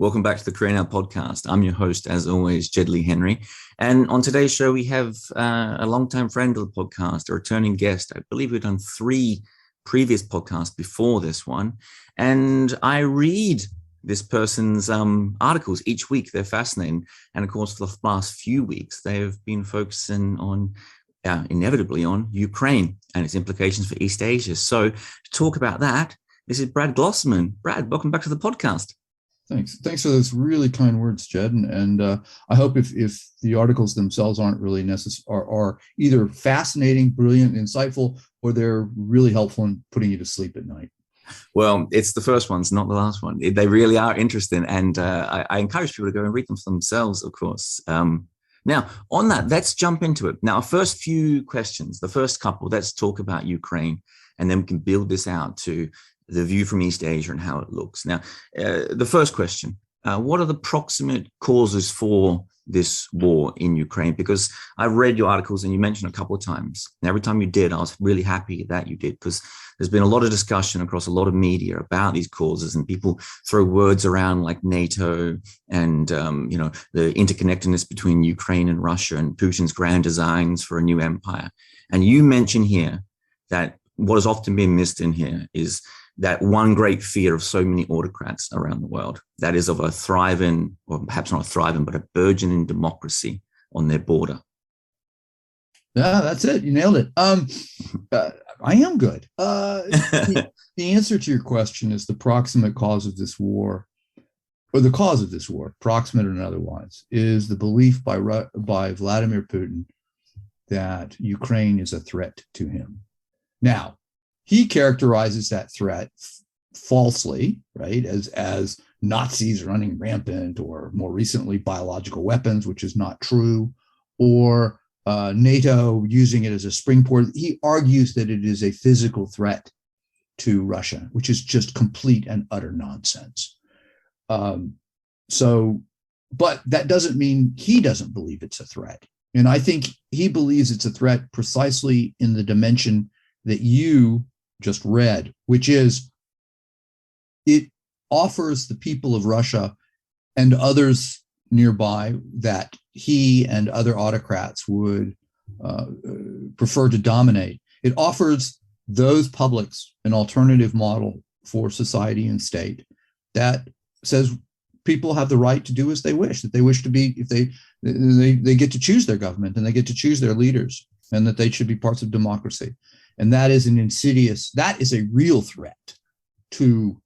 Welcome back to the Career Now podcast. I'm your host, as always, Jed Lea-Henry. And on today's show, we have a longtime friend of the podcast, a returning guest. I believe we've done 3 previous podcasts before this one. And I read this person's articles each week. They're fascinating. And of course, for the last few weeks, they have been focusing on, inevitably, on Ukraine and its implications for East Asia. So to talk about that, this is Brad Glosserman. Brad, welcome back to the podcast. Thanks for those really kind words, Jed. And I hope if the articles themselves aren't really necessary, are either fascinating, brilliant, insightful, or they're really helpful in putting you to sleep at night. Well, it's the first ones, not the last one. They really are interesting. And I encourage people to go and read them for themselves, of course. Now, on that, let's jump into it. Now, our first few questions, the first couple, let's talk about Ukraine, and then we can build this out to the view from East Asia and how it looks. Now, the first question, what are the proximate causes for this war in Ukraine? Because I've read your articles and you mentioned a couple of times. And every time you did, I was really happy that you did, because there's been a lot of discussion across a lot of media about these causes, and people throw words around like NATO and, the interconnectedness between Ukraine and Russia and Putin's grand designs for a new empire. And you mention here that what has often been missed in here is that one great fear of so many autocrats around the world, that is of a thriving, or perhaps not a thriving, but a burgeoning democracy on their border. Yeah, that's it. You nailed it. I am good. The answer to your question is the proximate cause of this war, or the cause of this war, proximate and otherwise, is the belief by Vladimir Putin that Ukraine is a threat to him. Now, he characterizes that threat falsely, right, as Nazis running rampant, or more recently, biological weapons, which is not true, or NATO using it as a springboard. He argues that it is a physical threat to Russia, which is just complete and utter nonsense. But that doesn't mean he doesn't believe it's a threat. And I think he believes it's a threat precisely in the dimension that you just read, which is it offers the people of Russia and others nearby that he and other autocrats would prefer to dominate. It offers those publics an alternative model for society and state that says people have the right to do as they wish, that they wish to be, if they get to choose their government and they get to choose their leaders, and that they should be parts of democracy. And that is that is a real threat to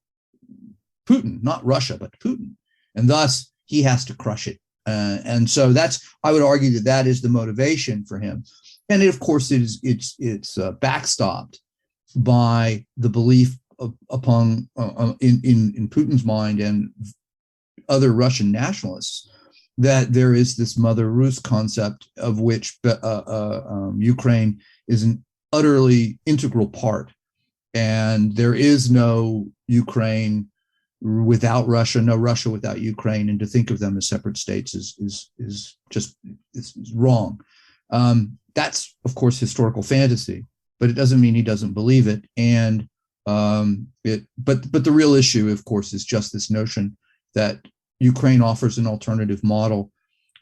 Putin, not Russia, but Putin. And thus he has to crush it. And so I would argue that is the motivation for him. And of course, it's backstopped by the belief in Putin's mind and other Russian nationalists that there is this Mother Rus concept of which Ukraine is an utterly integral part, and there is no Ukraine without Russia, no Russia without Ukraine, and to think of them as separate states is wrong. That's of course historical fantasy, but it doesn't mean he doesn't believe it. And but the real issue, of course, is just this notion that Ukraine offers an alternative model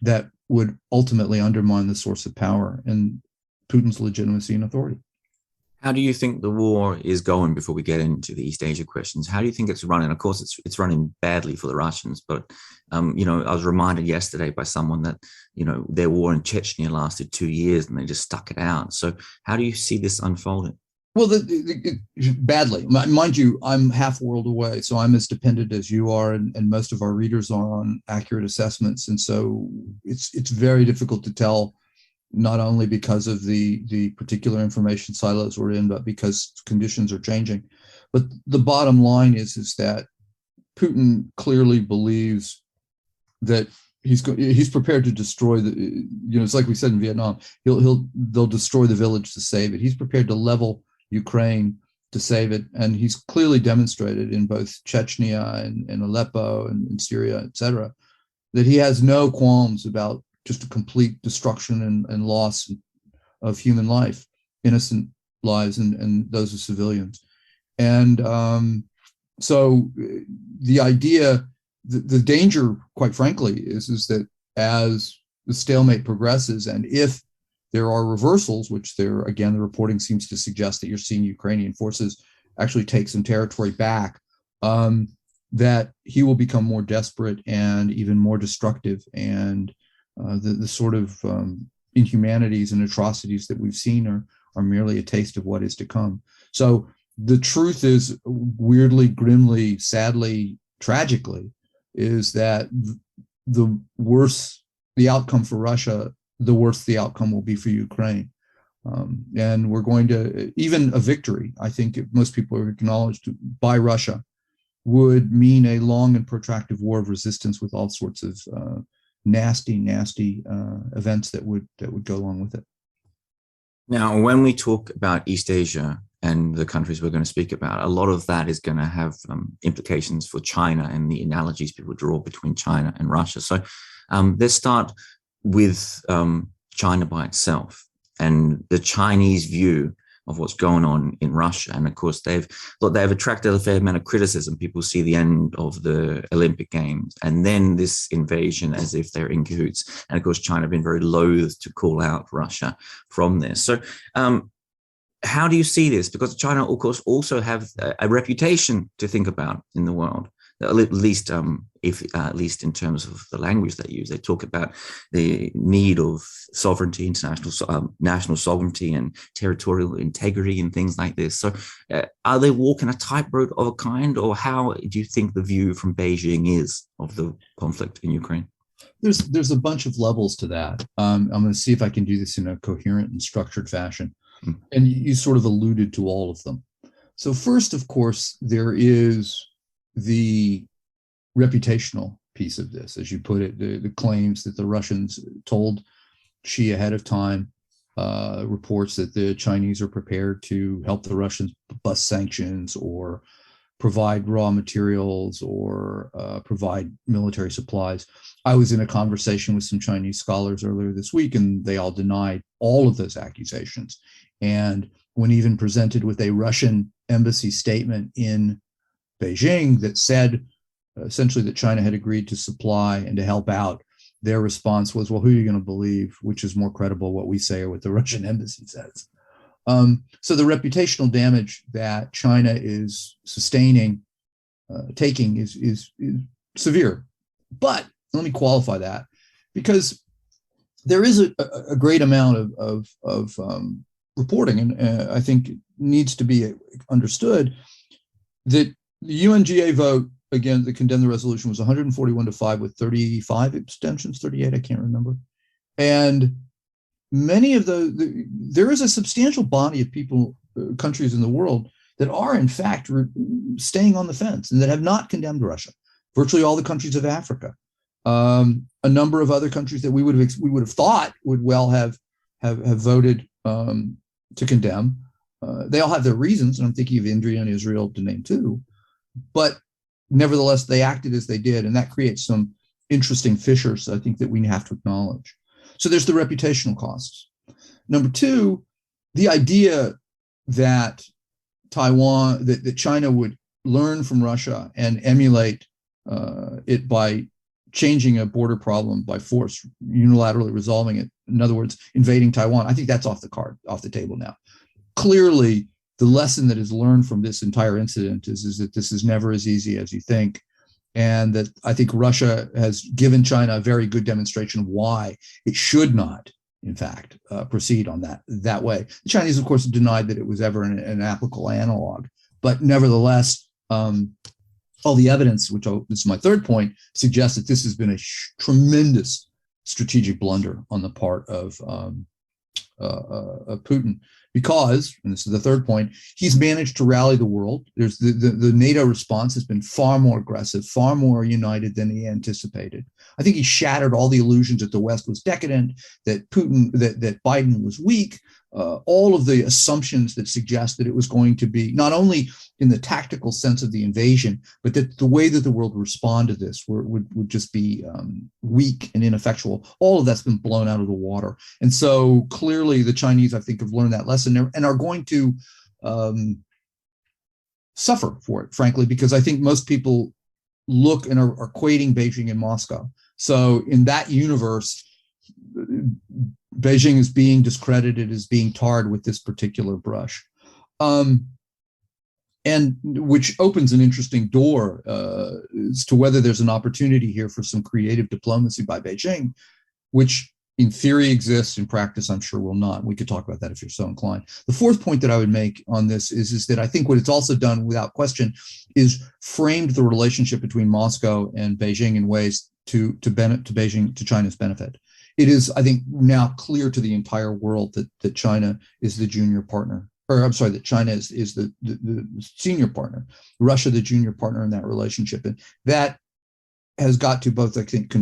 that would ultimately undermine the source of power and Putin's legitimacy and authority. How do you think the war is going before we get into the East Asia questions? How do you think it's running? Of course, it's running badly for the Russians, but, I was reminded yesterday by someone that, their war in Chechnya lasted 2 years and they just stuck it out. So how do you see this unfolding? Well, badly. Mind you, I'm half a world away, so I'm as dependent as you are, and most of our readers are on accurate assessments. And so it's very difficult to tell, not only because of the particular information silos we're in, but because conditions are changing. But the bottom line is that Putin clearly believes that he's prepared to destroy it's like we said in Vietnam, they'll destroy the village to save it. He's prepared to level Ukraine to save it. And he's clearly demonstrated in both Chechnya and Aleppo and Syria, et cetera, that he has no qualms about just a complete destruction and loss of human life, innocent lives, and those of civilians. And so the idea the danger, quite frankly, is that as the stalemate progresses, and if there are reversals, which there, again, the reporting seems to suggest that you're seeing Ukrainian forces actually take some territory back, that he will become more desperate and even more destructive. And the sort of inhumanities and atrocities that we've seen are merely a taste of what is to come. So the truth is, weirdly, grimly, sadly, tragically, is that the worse the outcome for Russia, the worse the outcome will be for Ukraine. And we're going to, even a victory, I think most people have acknowledged, by Russia would mean a long and protracted war of resistance with all sorts of nasty events that would go along with it. Now, when we talk about East Asia and the countries we're going to speak about, a lot of that is going to have implications for China and the analogies people draw between China and Russia. So let's start with China by itself and the Chinese view of what's going on in Russia. And of course, they've attracted a fair amount of criticism. People see the end of the Olympic Games and then this invasion as if they're in cahoots. And of course, China have been very loath to call out Russia from this. So how do you see this? Because China, of course, also have a reputation to think about in the world. At least, at least in terms of the language they use, they talk about the need of sovereignty, international national sovereignty, and territorial integrity, and things like this. So, are they walking a tightrope of a kind, or how do you think the view from Beijing is of the conflict in Ukraine? There's a bunch of levels to that. I'm going to see if I can do this in a coherent and structured fashion, and you sort of alluded to all of them. So, first, of course, there is the reputational piece of this, as you put it, the claims that the Russians told Xi ahead of time, reports that the Chinese are prepared to help the Russians bust sanctions or provide raw materials or provide military supplies. I was in a conversation with some Chinese scholars earlier this week, and they all denied all of those accusations. And when even presented with a Russian embassy statement in Beijing that said essentially that China had agreed to supply and to help out, their response was, well, who are you going to believe? Which is more credible, what we say or what the Russian embassy says? So the reputational damage that China is sustaining, taking is severe. But let me qualify that, because there is a great amount of reporting, and I think it needs to be understood that the UNGA vote, again, that condemned the resolution was 141-5 with 35 abstentions, 38, I can't remember. And many of there is a substantial body of people, countries in the world that are in fact staying on the fence and that have not condemned Russia. Virtually all the countries of Africa, a number of other countries that we would have thought would well have voted to condemn. They all have their reasons, and I'm thinking of India and Israel to name two. But nevertheless, they acted as they did, and that creates some interesting fissures, I think, that we have to acknowledge. So there's the reputational costs. Number two, the idea that that China would learn from Russia and emulate it by changing a border problem by force, unilaterally resolving it. In other words, invading Taiwan. I think that's off the table now. Clearly, the lesson that is learned from this entire incident is that this is never as easy as you think. And that I think Russia has given China a very good demonstration of why it should not, in fact, proceed on that way. The Chinese, of course, denied that it was ever an applicable analog. But nevertheless, all the evidence, which this is my third point, suggests that this has been a tremendous strategic blunder on the part of Putin, because, and this is the third point, he's managed to rally the world. There's the NATO response has been far more aggressive, far more united than he anticipated. I think he shattered all the illusions that the West was decadent, that that Biden was weak, all of the assumptions that suggest that it was going to be not only in the tactical sense of the invasion, but that the way that the world would respond to this would just be weak and ineffectual. All of that's been blown out of the water. And so clearly the Chinese, I think, have learned that lesson and are going to suffer for it, frankly, because I think most people look and are equating Beijing and Moscow. So in that universe, Beijing is being discredited as being tarred with this particular brush. And which opens an interesting door as to whether there's an opportunity here for some creative diplomacy by Beijing, which in theory exists, in practice I'm sure will not. We could talk about that if you're so inclined. The fourth point that I would make on this is that I think what it's also done without question is framed the relationship between Moscow and Beijing in ways to China's benefit. It is, I think, now clear to the entire world that China is the junior partner. Or I'm sorry, that China is the senior partner, Russia the junior partner in that relationship. And that has got to both, I think,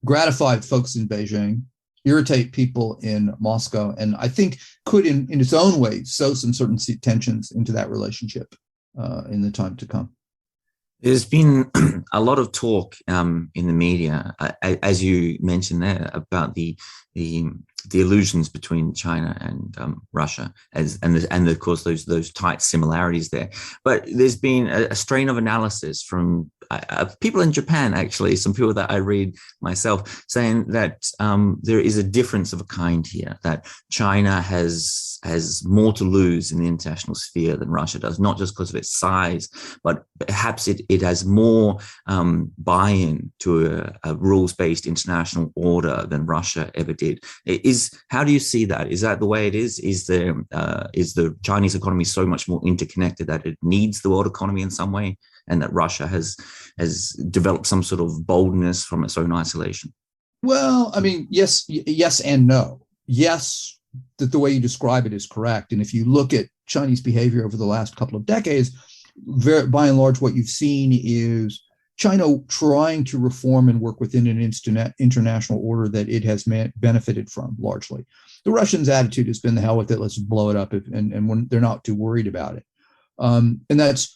gratify folks in Beijing, irritate people in Moscow, and I think could, in its own way, sow some certain tensions into that relationship in the time to come. There's been a lot of talk in the media, as you mentioned there, about the illusions between China and Russia, and of course those tight similarities there. But there's been a strain of analysis from people in Japan, actually, some people that I read myself, saying that there is a difference of a kind here, that China has more to lose in the international sphere than Russia does, not just because of its size, but perhaps it has more buy-in to a rules-based international order than Russia ever did. How do you see that? Is that the way it is? Is the Chinese economy so much more interconnected that it needs the world economy in some way, and that Russia has developed some sort of boldness from its own isolation? Well, I mean, yes and no. Yes, that the way you describe it is correct. And if you look at Chinese behavior over the last couple of decades, by and large, what you've seen is China trying to reform and work within an international order that it has benefited from largely. The Russians' attitude has been the hell with it, let's blow it up, and when they're not too worried about it. And that's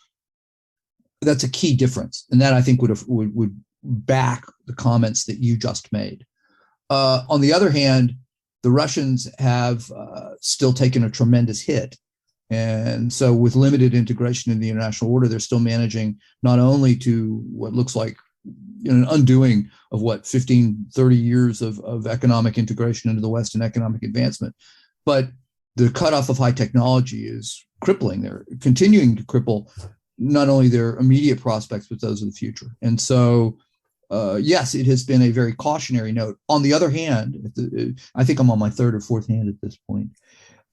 a key difference. And that, I think, would back the comments that you just made. On the other hand, the Russians have still taken a tremendous hit. And so with limited integration in the international order, they're still managing not only to what looks like an undoing of 15, 30 years of economic integration into the West and economic advancement, but the cutoff of high technology is crippling. They're continuing to cripple not only their immediate prospects, but those of the future. And so, yes, it has been a very cautionary note. On the other hand, I think I'm on my third or fourth hand at this point.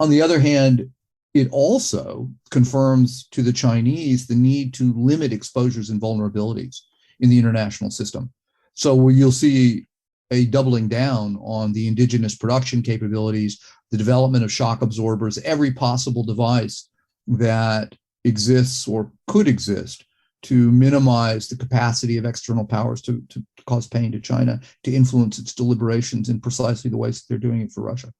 On the other hand, it also confirms to the Chinese the need to limit exposures and vulnerabilities in the international system. So you'll see a doubling down on the indigenous production capabilities, the development of shock absorbers, every possible device that exists or could exist to minimize the capacity of external powers to cause pain to China, to influence its deliberations in precisely the ways that they're doing it for Russia.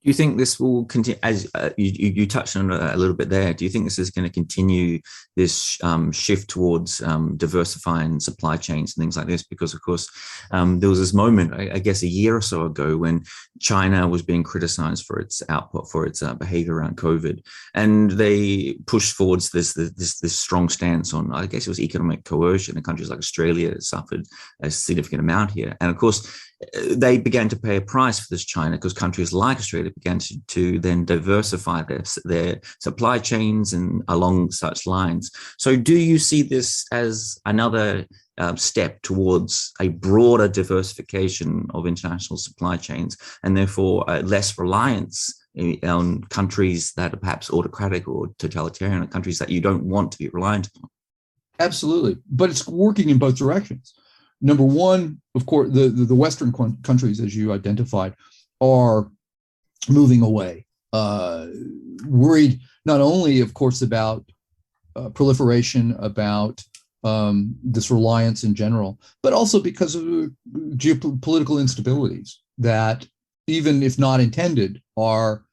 Do you think this will continue, as you touched on a little bit there, do you think this is going to continue this shift towards diversifying supply chains and things like this? Because, of course, there was this moment, I guess, a year or so ago when China was being criticized for its output, for its behavior around COVID. And they pushed forwards this strong stance on, I guess it was economic coercion, and countries like Australia suffered a significant amount here. And, of course, they began to pay a price for this China, because countries like Australia began to then diversify their supply chains and along such lines. So do you see this as another step towards a broader diversification of international supply chains, and therefore less reliance on countries that are perhaps autocratic or totalitarian, or countries that you don't want to be reliant on? Absolutely. But it's working in both directions. Number one, of course, the Western countries, as you identified, are moving away, worried not only, of course, about proliferation, about this reliance in general, but also because of geopolitical instabilities that, even if not intended, are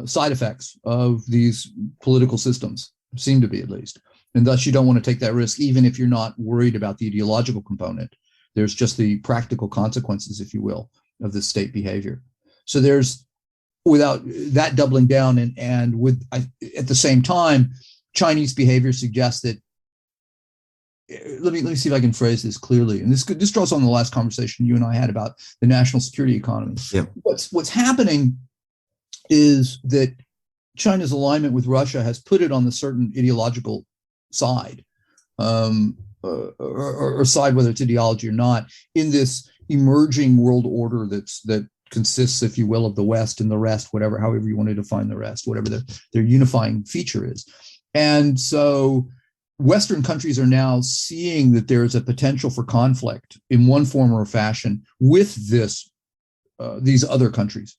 side effects of these political systems, seem to be at least. And thus, you don't want to take that risk, even if you're not worried about the ideological component. There's just the practical consequences, if you will, of this state behavior. So there's, without that doubling down, and with at the same time, Chinese behavior suggests that let me see if I can phrase this clearly. And this draws on the last conversation you and I had about the national security economy. Yeah. What's happening is that China's alignment with Russia has put it on the certain ideological side, or side, whether it's ideology or not, in this emerging world order that consists, if you will, of the West and the rest, whatever, however you want to define the rest, whatever their unifying feature is. And so Western countries are now seeing that there's a potential for conflict in one form or fashion with these other countries.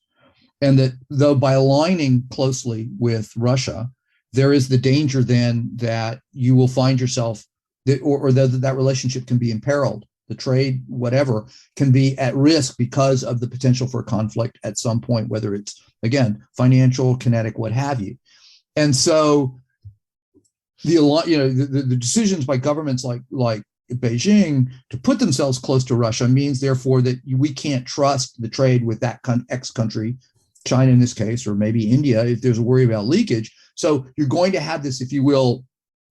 And that though by aligning closely with Russia, there is the danger then that you will find yourself that relationship can be imperiled. The trade, whatever, can be at risk because of the potential for conflict at some point, whether it's, again, financial, kinetic, what have you. And so the decisions by governments like Beijing to put themselves close to Russia means, therefore, that we can't trust the trade with that X country, China in this case, or maybe India, if there's a worry about leakage. So you're going to have this, if you will,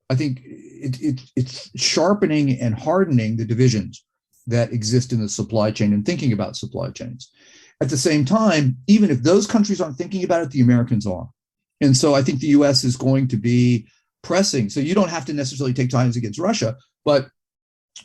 I think it's sharpening and hardening the divisions that exist in the supply chain and thinking about supply chains. At the same time, even if those countries aren't thinking about it, the Americans are. And so I think the US is going to be pressing. So you don't have to necessarily take sides against Russia, but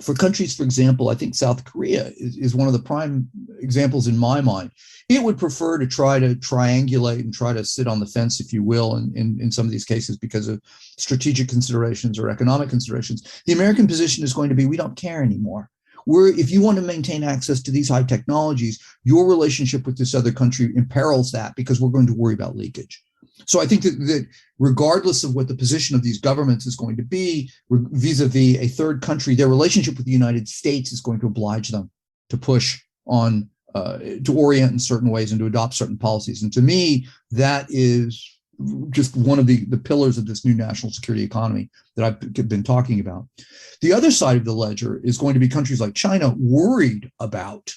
for countries, for example, I think South Korea is one of the prime examples in my mind. It would prefer to try to triangulate and try to sit on the fence, if you will, in some of these cases because of strategic considerations or economic considerations. The American position is going to be, we don't care anymore. If you want to maintain access to these high technologies, your relationship with this other country imperils that because we're going to worry about leakage. So I think that regardless of what the position of these governments is going to be vis-a-vis a third country, their relationship with the United States is going to oblige them to push on, to orient in certain ways and to adopt certain policies. And to me, that is just one of the pillars of this new national security economy that I've been talking about. The other side of the ledger is going to be countries like China worried about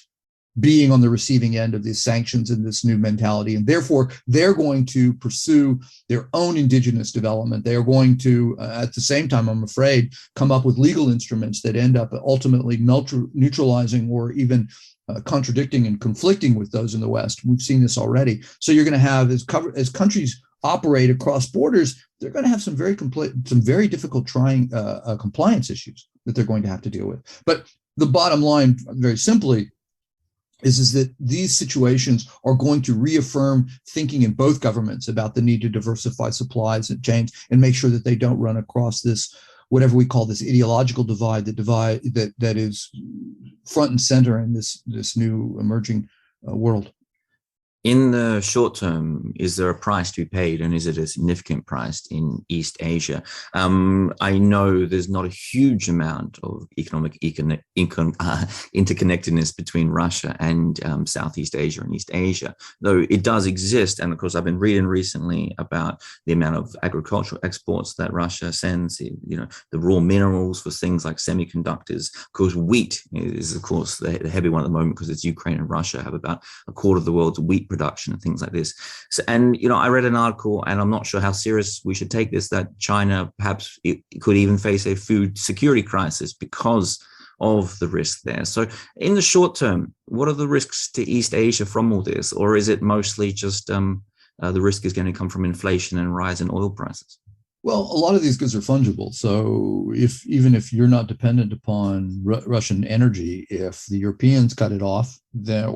being on the receiving end of these sanctions and this new mentality. And therefore, they're going to pursue their own indigenous development. They are going to, at the same time, I'm afraid, come up with legal instruments that end up ultimately neutralizing or even contradicting and conflicting with those in the West. We've seen this already. So you're going to have, as countries operate across borders, they're going to have some very difficult compliance issues that they're going to have to deal with. But the bottom line, very simply, is that these situations are going to reaffirm thinking in both governments about the need to diversify supplies and chains and make sure that they don't run across this, whatever we call this ideological divide, that is front and center in this new emerging world. In the short term, is there a price to be paid, and is it a significant price in East Asia? I know there's not a huge amount of economic interconnectedness between Russia and Southeast Asia and East Asia, though it does exist. And of course, I've been reading recently about the amount of agricultural exports that Russia sends, the raw minerals for things like semiconductors. Of course, wheat is, of course, the heavy one at the moment because it's Ukraine and Russia have about a quarter of the world's wheat production and things like this. So, and I read an article, and I'm not sure how serious we should take this, that China perhaps it could even face a food security crisis because of the risk there. So in the short term, what are the risks to East Asia from all this? Or is it mostly just the risk is going to come from inflation and rise in oil prices? Well, a lot of these goods are fungible. So even if you're not dependent upon Russian energy, if the Europeans cut it off, then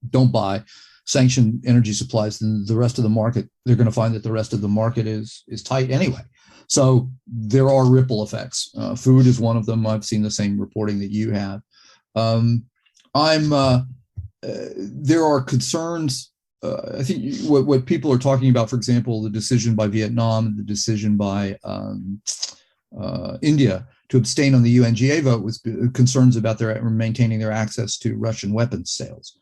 don't buy sanctioned energy supplies, then the rest of the market, they're going to find that the rest of the market is tight anyway. So there are ripple effects. Food is one of them. I've seen the same reporting that you have. There are concerns. I think what people are talking about, for example, the decision by Vietnam, the decision by India to abstain on the UNGA vote was concerns about maintaining their access to Russian weapons sales.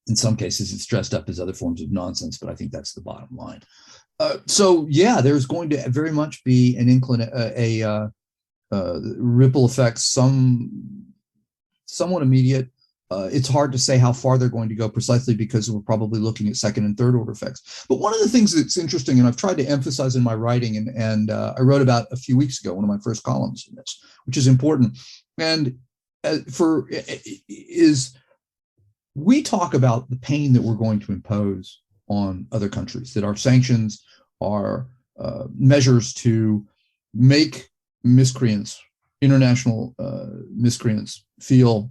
In some cases, it's dressed up as other forms of nonsense, but I think that's the bottom line. There's going to very much be an ripple effect, somewhat immediate, It's hard to say how far they're going to go precisely because we're probably looking at second and third order effects. But one of the things that's interesting, and I've tried to emphasize in my writing, and I wrote about a few weeks ago, one of my first columns in this, which is important, and is we talk about the pain that we're going to impose on other countries, that our sanctions are measures to make miscreants, international miscreants, feel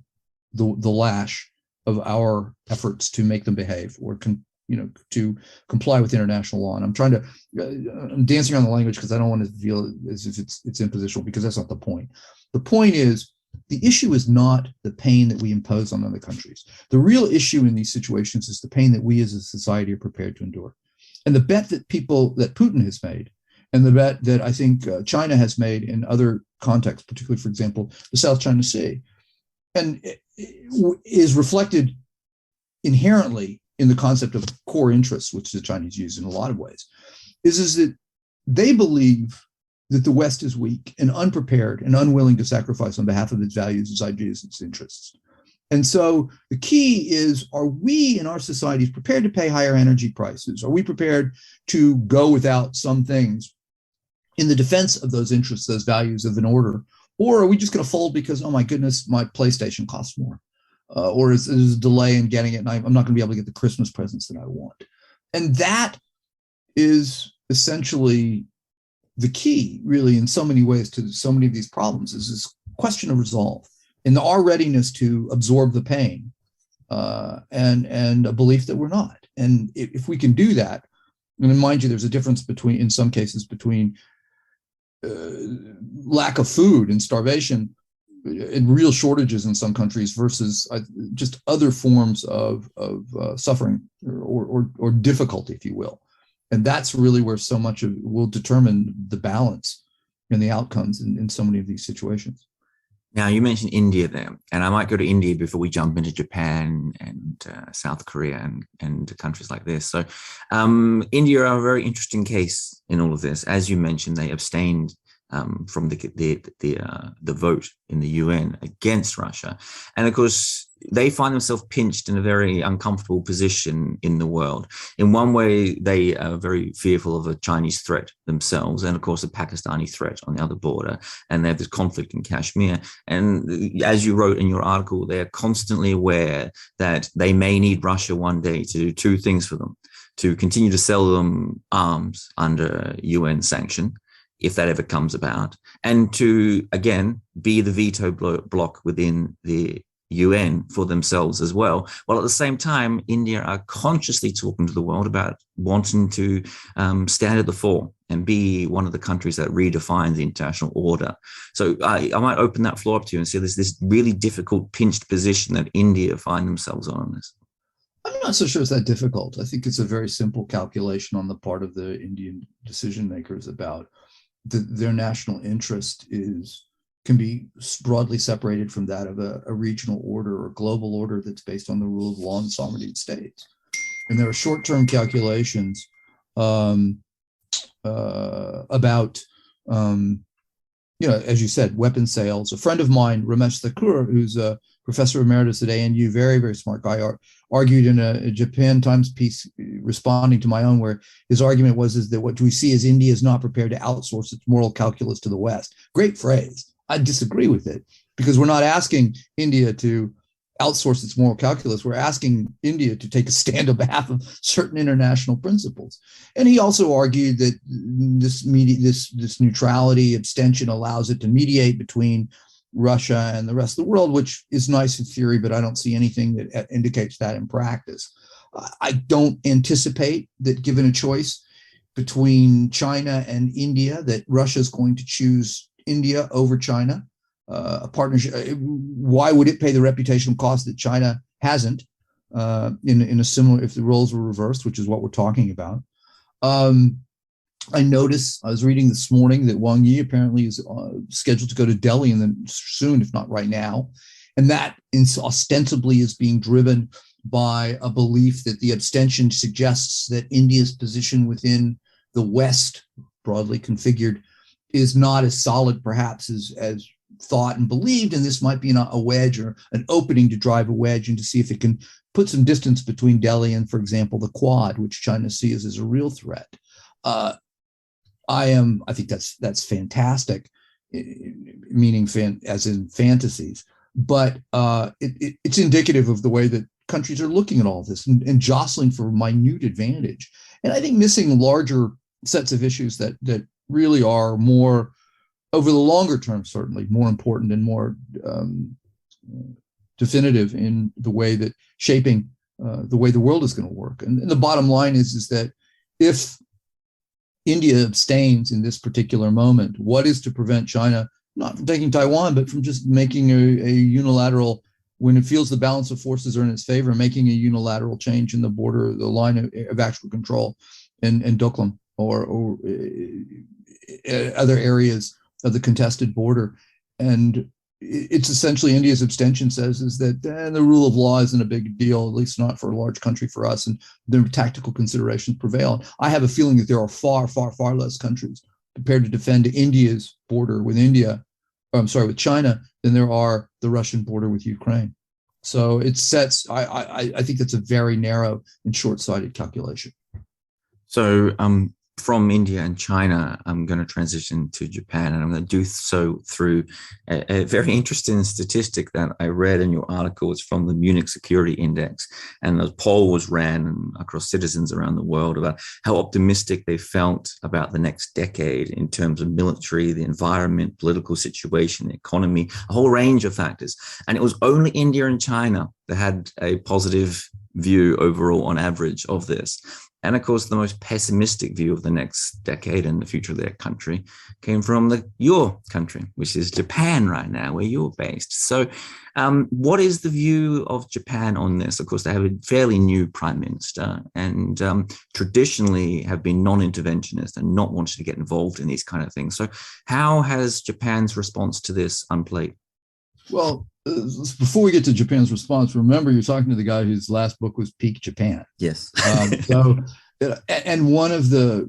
the lash of our efforts to make them behave or to comply with international law. And I'm dancing on the language because I don't want to feel as if it's impositional, because that's not the point. The point is, the issue is not the pain that we impose on other countries. The real issue in these situations is the pain that we as a society are prepared to endure. And the bet that Putin has made, and the bet that I think China has made in other contexts, particularly, for example, the South China Sea, and is reflected inherently in the concept of core interests, which the Chinese use in a lot of ways, is that they believe that the West is weak and unprepared and unwilling to sacrifice on behalf of its values, its ideas, its interests. And so the key is, are we in our societies prepared to pay higher energy prices? Are we prepared to go without some things in the defense of those interests, those values of an order? Or are we just going to fold because, oh my goodness, my PlayStation costs more? Or is there's a delay in getting it, and I'm not going to be able to get the Christmas presents that I want? And that is essentially the key, really, in so many ways, to so many of these problems, is this question of resolve and our readiness to absorb the pain, and a belief that we're not. And if we can do that, and mind you, there's a difference in some cases between lack of food and starvation and real shortages in some countries versus just other forms of suffering or difficulty, if you will. And that's really where so much of will determine the balance and the outcomes in so many of these situations. Now, you mentioned India there, and I might go to India before we jump into Japan and South Korea and countries like this. So India are a very interesting case in all of this. As you mentioned, they abstained from the vote in the UN against Russia. And of course, they find themselves pinched in a very uncomfortable position in the world. In one way, they are very fearful of a Chinese threat themselves, and of course, a Pakistani threat on the other border. And they have this conflict in Kashmir. And as you wrote in your article, they're constantly aware that they may need Russia one day to do two things for them: to continue to sell them arms under UN sanction, if that ever comes about, and to, again, be the veto bloc within the UN for themselves as well. While at the same time, India are consciously talking to the world about wanting to stand at the fore and be one of the countries that redefine the international order. So I might open that floor up to you and say there's this really difficult, pinched position that India find themselves on this. I'm not so sure it's that difficult. I think it's a very simple calculation on the part of the Indian decision makers about their national interest can be broadly separated from that of a regional order or global order that's based on the rule of law and sovereignty of states. And there are short-term calculations about, as you said, weapon sales. A friend of mine, Ramesh Thakur, who's a professor emeritus at ANU, very, very smart guy, argued in a Japan Times piece responding to my own, where his argument is that what we see is India is not prepared to outsource its moral calculus to the West. Great phrase. I disagree with it, because we're not asking India to outsource its moral calculus. We're asking India to take a stand on behalf of certain international principles. And he also argued that this neutrality abstention allows it to mediate between Russia and the rest of the world, which is nice in theory, but I don't see anything that indicates that in practice. I don't anticipate that, given a choice between China and India, that Russia is going to choose India over China. A partnership. Why would it pay the reputational cost that China hasn't in a similar, if the roles were reversed, which is what we're talking about? I noticed, I was reading this morning that Wang Yi apparently is scheduled to go to Delhi and then soon, if not right now. And that ostensibly is being driven by a belief that the abstention suggests that India's position within the West, broadly configured, is not as solid perhaps as thought and believed, and this might be a wedge or an opening to drive a wedge and to see if it can put some distance between Delhi and, for example, the Quad, which China sees as a real threat. I think that's fantastic, meaning as in fantasies, but it's indicative of the way that countries are looking at all this and jostling for minute advantage. And I think missing larger sets of issues that really are more, over the longer term, certainly more important and more definitive in the way that shaping the way the world is going to work. And the bottom line is that if India abstains in this particular moment, what is to prevent China not from taking Taiwan, but from just making a unilateral, when it feels the balance of forces are in its favor, making a unilateral change in the border, the line of actual control in Doklam or other areas of the contested border. And it's essentially India's abstention says is that the rule of law isn't a big deal, at least not for a large country for us, and the tactical considerations prevail. I have a feeling that there are far, far, far less countries prepared to defend India's border with with China than there are the Russian border with Ukraine. So it sets, I think that's a very narrow and short-sighted calculation. So from India and China, I'm going to transition to Japan, and I'm going to do so through a very interesting statistic that I read in your article. It's from the Munich Security Index, and a poll was ran across citizens around the world about how optimistic they felt about the next decade in terms of military, the environment, political situation, economy, a whole range of factors. And it was only India and China that had a positive view overall on average of this. And of course, the most pessimistic view of the next decade and the future of their country came from your country, which is Japan right now, where you're based. So what is the view of Japan on this? Of course, they have a fairly new prime minister and traditionally have been non-interventionist and not wanted to get involved in these kind of things. So how has Japan's response to this unplayed? Well, before we get to Japan's response, remember you're talking to the guy whose last book was Peak Japan. Yes. And one of the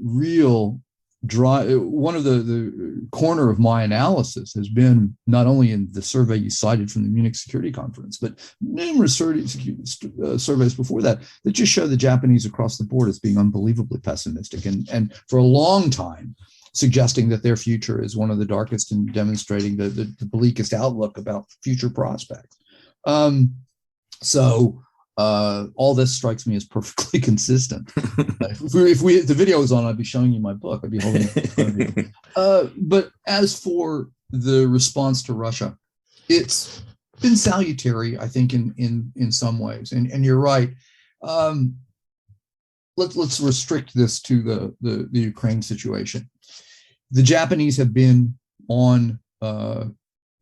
corner of my analysis has been not only in the survey you cited from the Munich Security Conference, but numerous surveys before that just show the Japanese across the board as being unbelievably pessimistic and for a long time suggesting that their future is one of the darkest and demonstrating the bleakest outlook about future prospects. So all this strikes me as perfectly consistent. If the video was on, I'd be showing you my book. I'd be holding it in front of you. But as for the response to Russia, it's been salutary, I think, in some ways. And you're right. Let's restrict this to the Ukraine situation. The Japanese have been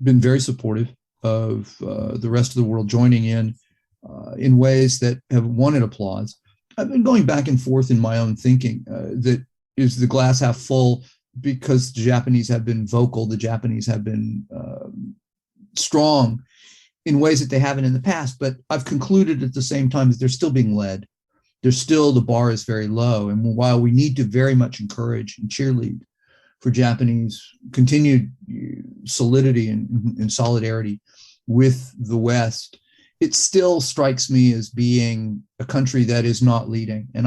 very supportive of the rest of the world joining in ways that have wanted applause. I've been going back and forth in my own thinking that is the glass half full because the Japanese have been vocal, the Japanese have been strong in ways that they haven't in the past. But I've concluded at the same time that they're still being led. The bar is very low. And while we need to very much encourage and cheerlead for Japanese continued solidity and solidarity with the West, it still strikes me as being a country that is not leading. And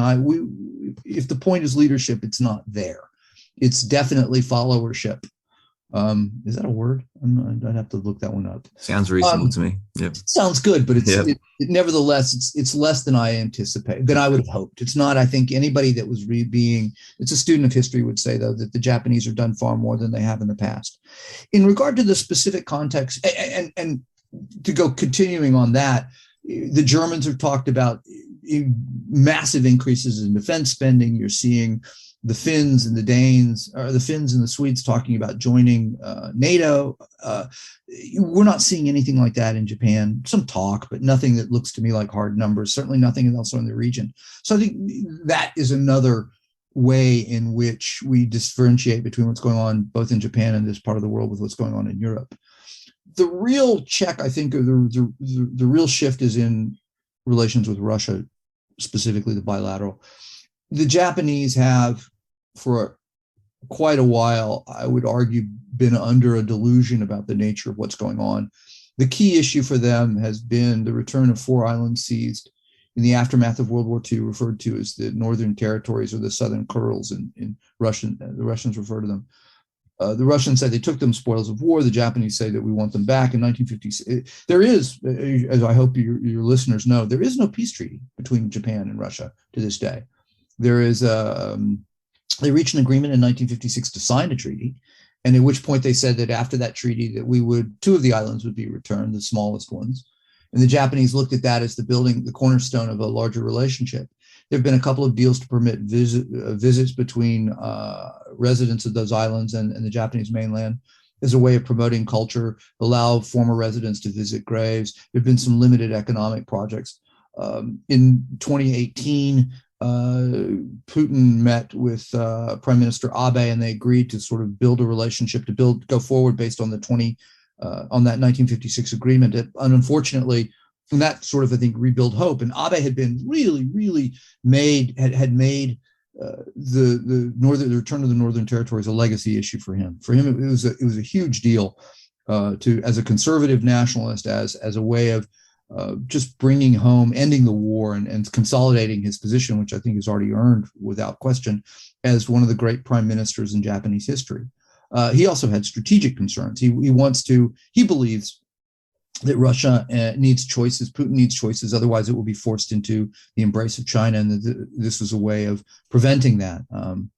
if the point is leadership, it's not there. It's definitely followership. Is that a word? I'd have to look that one up. Sounds reasonable to me. Yep. Sounds good, but nevertheless, it's less than I anticipate, than I would have hoped. It's not, I think anybody that was it's a student of history would say, though, that the Japanese have done far more than they have in the past. In regard to the specific context, and to go continuing on that, the Germans have talked about massive increases in defense spending. You're seeing the Finns and the Swedes talking about joining NATO. We're not seeing anything like that in Japan. Some talk, but nothing that looks to me like hard numbers, certainly nothing else in the region. So I think that is another way in which we differentiate between what's going on both in Japan and this part of the world with what's going on in Europe. The real check, I think, or the real shift is in relations with Russia, specifically the bilateral. The Japanese have, for quite a while, I would argue, been under a delusion about the nature of what's going on. The key issue for them has been the return of 4 islands seized in the aftermath of World War II, referred to as the Northern Territories or the Southern Kurils in Russian. The Russians refer to them. The Russians say they took them spoils of war. The Japanese say that we want them back in 1956. There is, as I hope your listeners know, there is no peace treaty between Japan and Russia to this day. There is they reached an agreement in 1956 to sign a treaty, and at which point they said that after that treaty that 2 of the islands would be returned, the smallest ones. And the Japanese looked at that as the cornerstone of a larger relationship. There have been a couple of deals to permit visits between residents of those islands and the Japanese mainland as a way of promoting culture, allow former residents to visit graves. There have been some limited economic projects. In 2018, Putin met with Prime Minister Abe, and they agreed to sort of build a relationship go forward based on on that 1956 agreement. And unfortunately, and that sort of, I think, rebuild hope. And Abe had been really made the return of the Northern Territories a legacy issue for him. For him, it was a huge deal as a conservative nationalist, as a way of just bringing home, ending the war, and consolidating his position, which I think he's already earned without question as one of the great prime ministers in Japanese history. He also had strategic concerns. He believes that Russia needs choices. Putin needs choices. Otherwise, it will be forced into the embrace of China. And this was a way of preventing that. And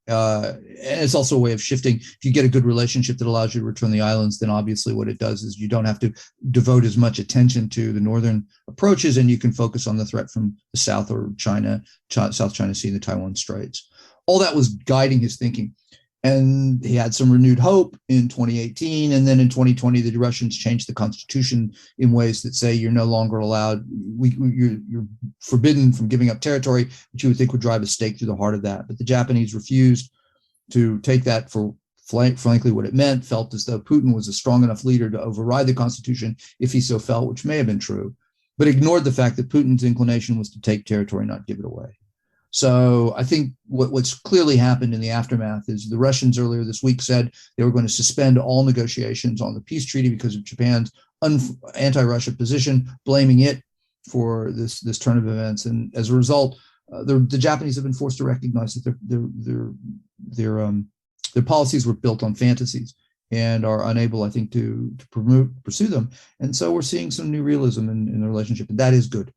it's also a way of shifting. If you get a good relationship that allows you to return the islands, then obviously what it does is you don't have to devote as much attention to the northern approaches, and you can focus on the threat from the south or South China Sea, the Taiwan Straits. All that was guiding his thinking. And he had some renewed hope in 2018. And then in 2020, the Russians changed the constitution in ways that say you're no longer allowed, you're forbidden from giving up territory, which you would think would drive a stake through the heart of that. But the Japanese refused to take that for frankly what it meant, felt as though Putin was a strong enough leader to override the constitution if he so felt, which may have been true, but ignored the fact that Putin's inclination was to take territory, not give it away. So I think what's clearly happened in the aftermath is the Russians earlier this week said they were going to suspend all negotiations on the peace treaty because of Japan's anti-Russia position, blaming it for this turn of events. And as a result, the Japanese have been forced to recognize that their policies were built on fantasies and are unable, I think, to pursue them. And so we're seeing some new realism in the relationship, and that is good.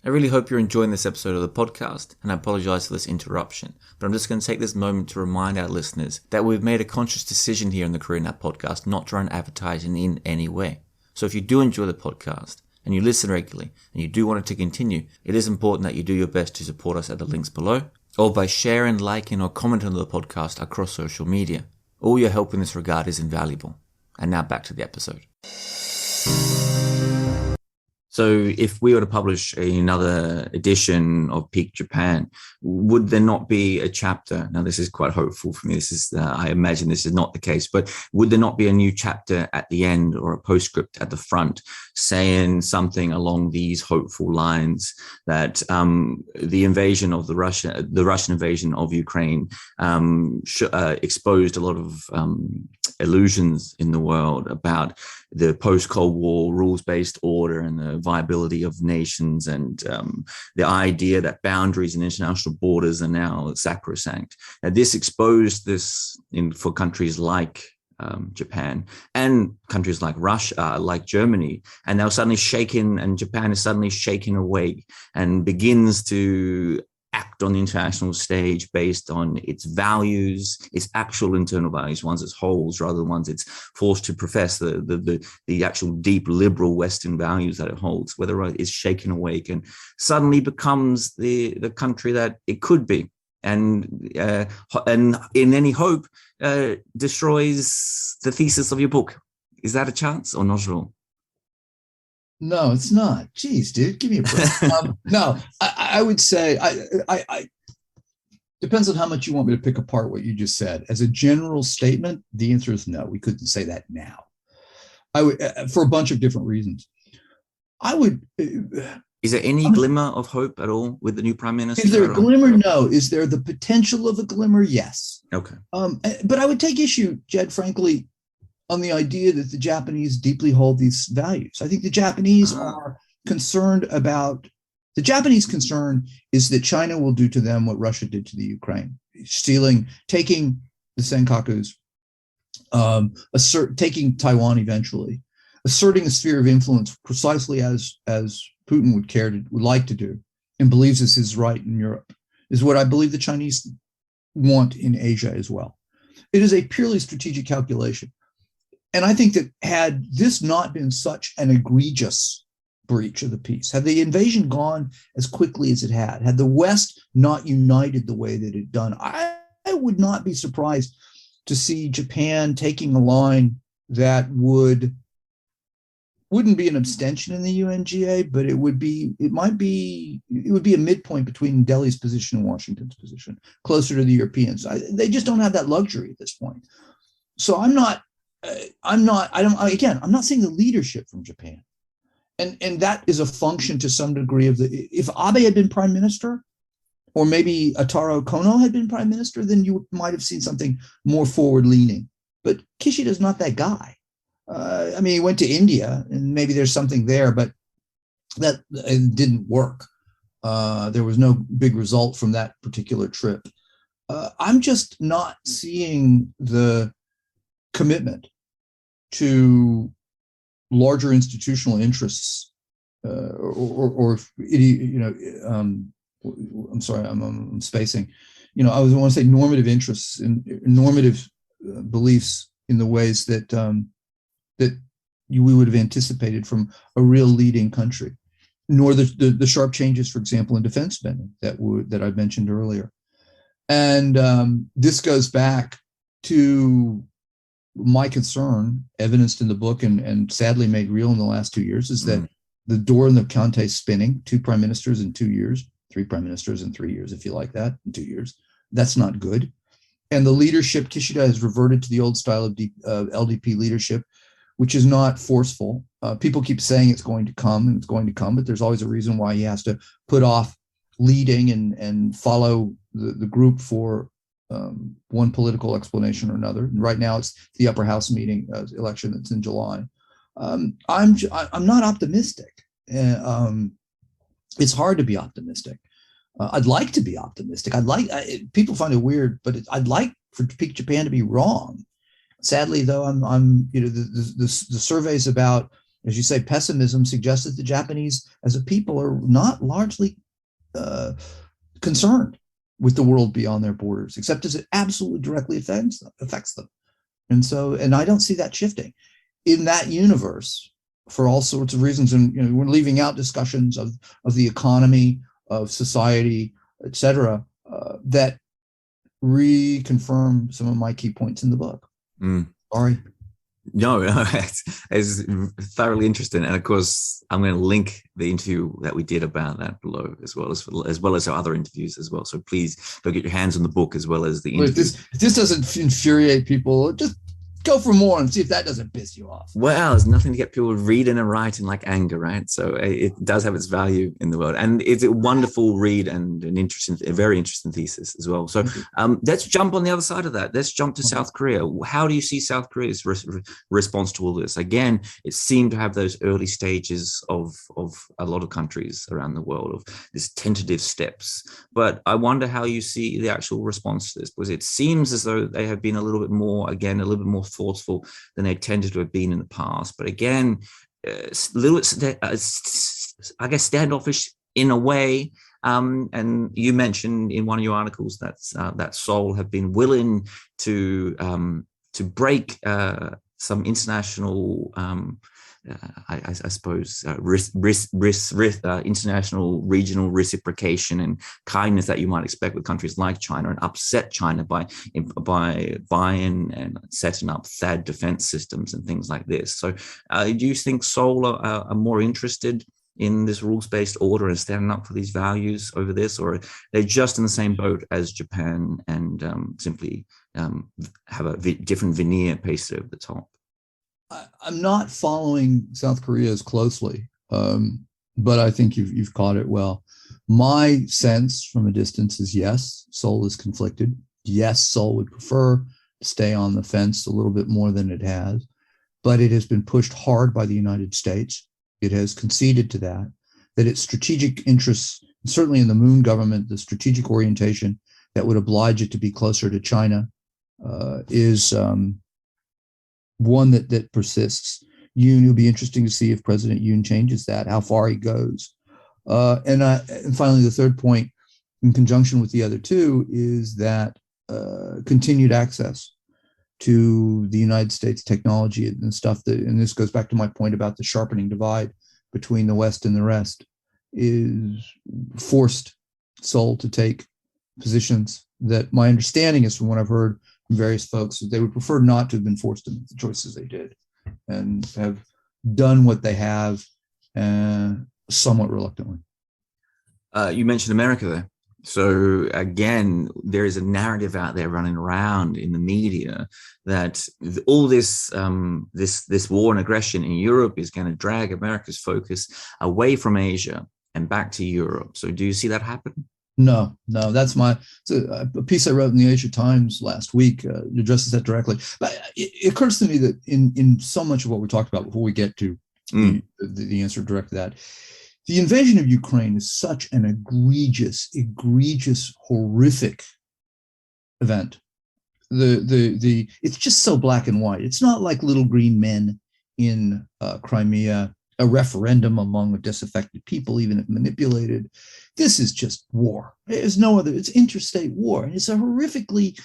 I really hope you're enjoying this episode of the podcast, and I apologize for this interruption, but I'm just going to take this moment to remind our listeners that we've made a conscious decision here in the Career Nap podcast not to run advertising in any way. So if you do enjoy the podcast, and you listen regularly, and you do want it to continue, it is important that you do your best to support us at the links below, or by sharing, liking, or commenting on the podcast across social media. All your help in this regard is invaluable. And now back to the episode. So if we were to publish another edition of Peak Japan, would there not be a chapter? Now, this is quite hopeful for me. This is, I imagine this is not the case, but would there not be a new chapter at the end or a postscript at the front saying something along these hopeful lines that the invasion of the Russian invasion of Ukraine exposed a lot of illusions in the world about the post-Cold War rules-based order and the viability of nations, and the idea that boundaries and international borders are now sacrosanct. Now, this exposed this for countries like Japan and countries like Russia, like Germany, and now suddenly shaken, and Japan is suddenly shaken awake and begins to act on the international stage based on its values, its actual internal values, ones it holds rather than ones it's forced to profess, the actual deep liberal Western values that it holds, whether it's shaken awake and suddenly becomes the country that it could be, and in any hope destroys the thesis of your book. Is that a chance or not at all? No, it's not. Jeez, dude, give me a break. No, I would say I depends on how much you want me to pick apart what you just said. As a general statement, the answer is no. We couldn't say that now. I would, for a bunch of different reasons. I would, Is there any glimmer of hope at all with the new prime minister? Is there a glimmer? No. Is there the potential of a glimmer? Yes. Okay. But I would take issue, Jed, frankly, on the idea that the Japanese deeply hold these values. I think the Japanese are concerned about, the Japanese concern is that China will do to them what Russia did to the Ukraine, taking the Senkakus, taking Taiwan eventually, asserting a sphere of influence precisely as Putin would like to do, and believes is his right in Europe, is what I believe the Chinese want in Asia as well. It is a purely strategic calculation. And I think that had this not been such an egregious breach of the peace, had the invasion gone as quickly as it had the West not united the way that it done, I would not be surprised to see Japan taking a line that wouldn't be an abstention in the UNGA, but it would be a midpoint between Delhi's position and Washington's position, closer to the Europeans. They just don't have that luxury at this point. So I'm not seeing the leadership from Japan. And that is a function to some degree of if Abe had been prime minister, or maybe Taro Kono had been prime minister, then you might have seen something more forward leaning. But Kishida's not that guy. He went to India, and maybe there's something there, but that didn't work. There was no big result from that particular trip. I'm just not seeing the commitment to larger institutional interests, I'm sorry, I'm spacing. I want to say normative interests and normative beliefs in the ways that we would have anticipated from a real leading country, nor the sharp changes, for example, in defense spending that I mentioned earlier. And this goes back to my concern, evidenced in the book and sadly made real in the last 2 years, is that the door in the Kante is spinning. 2 prime ministers in 2 years, 3 prime ministers in 3 years, if you like that, in 2 years. That's not good. And the leadership, Kishida has reverted to the old style of LDP leadership, which is not forceful. People keep saying it's going to come, and it's going to come, but there's always a reason why he has to put off leading and follow the group for one political explanation or another. And right now, it's the upper house meeting election that's in July. I'm not optimistic. It's hard to be optimistic. I'd like to be optimistic. People find it weird, but I'd like for Japan to be wrong. Sadly, though, the surveys about, as you say, pessimism suggest that the Japanese as a people are not largely concerned with the world beyond their borders, except as it absolutely directly affects them. And I don't see that shifting in that universe for all sorts of reasons. And we're leaving out discussions of the economy, of society, et cetera, that reconfirm some of my key points in the book. Sorry. No, it's thoroughly interesting, and of course, I'm going to link the interview that we did about that below, as well as our other interviews as well. So please go get your hands on the book as well as the interview. If this doesn't infuriate people, just go for more and see if that doesn't piss you off. Well, there's nothing to get people reading and writing like anger, right? So it does have its value in the world, and it's a wonderful read and a very interesting thesis as well. So let's jump on the other side of that. Let's jump to South Korea. How do you see South Korea's response to all this? Again, it seemed to have those early stages of a lot of countries around the world of these tentative steps. But I wonder how you see the actual response to this, because it seems as though they have been a little bit more forceful than they tended to have been in the past. But again, I guess standoffish in a way. And you mentioned in one of your articles that Seoul have been willing to break some international, I suppose, international regional reciprocation and kindness that you might expect with countries like China, and upset China by buying and setting up THAAD defense systems and things like this. So do you think Seoul are more interested in this rules-based order and standing up for these values over this, or are they just in the same boat as Japan and simply have a different veneer pasted over the top? I'm not following South Korea as closely, but I think you've caught it well. My sense from a distance is yes, Seoul is conflicted. Yes, Seoul would prefer to stay on the fence a little bit more than it has, but it has been pushed hard by the United States. It has conceded to that its strategic interests, certainly in the Moon government, the strategic orientation that would oblige it to be closer to China is one that persists. Yoon, it'll be interesting to see if President Yoon changes that, how far he goes. And finally, the third point, in conjunction with the other two, is that continued access to the United States technology and stuff that, and this goes back to my point about the sharpening divide between the West and the rest, is forced Seoul to take positions that my understanding is, from what I've heard from various folks, that they would prefer not to have been forced to make the choices they did, and have done what they have somewhat reluctantly. You mentioned America there. So again, there is a narrative out there running around in the media that all this this war and aggression in Europe is going to drag America's focus away from Asia and back to Europe. So do you see that happen? No, that's a piece I wrote in the Asia Times last week addresses that directly. But it occurs to me that in so much of what we talked about before we get to the answer direct to that, the invasion of Ukraine is such an egregious, horrific event. It's just so black and white. It's not like little green men in Crimea, a referendum among disaffected people, even if manipulated. This is just war. There's no other. It's interstate war, and it's a horrifically.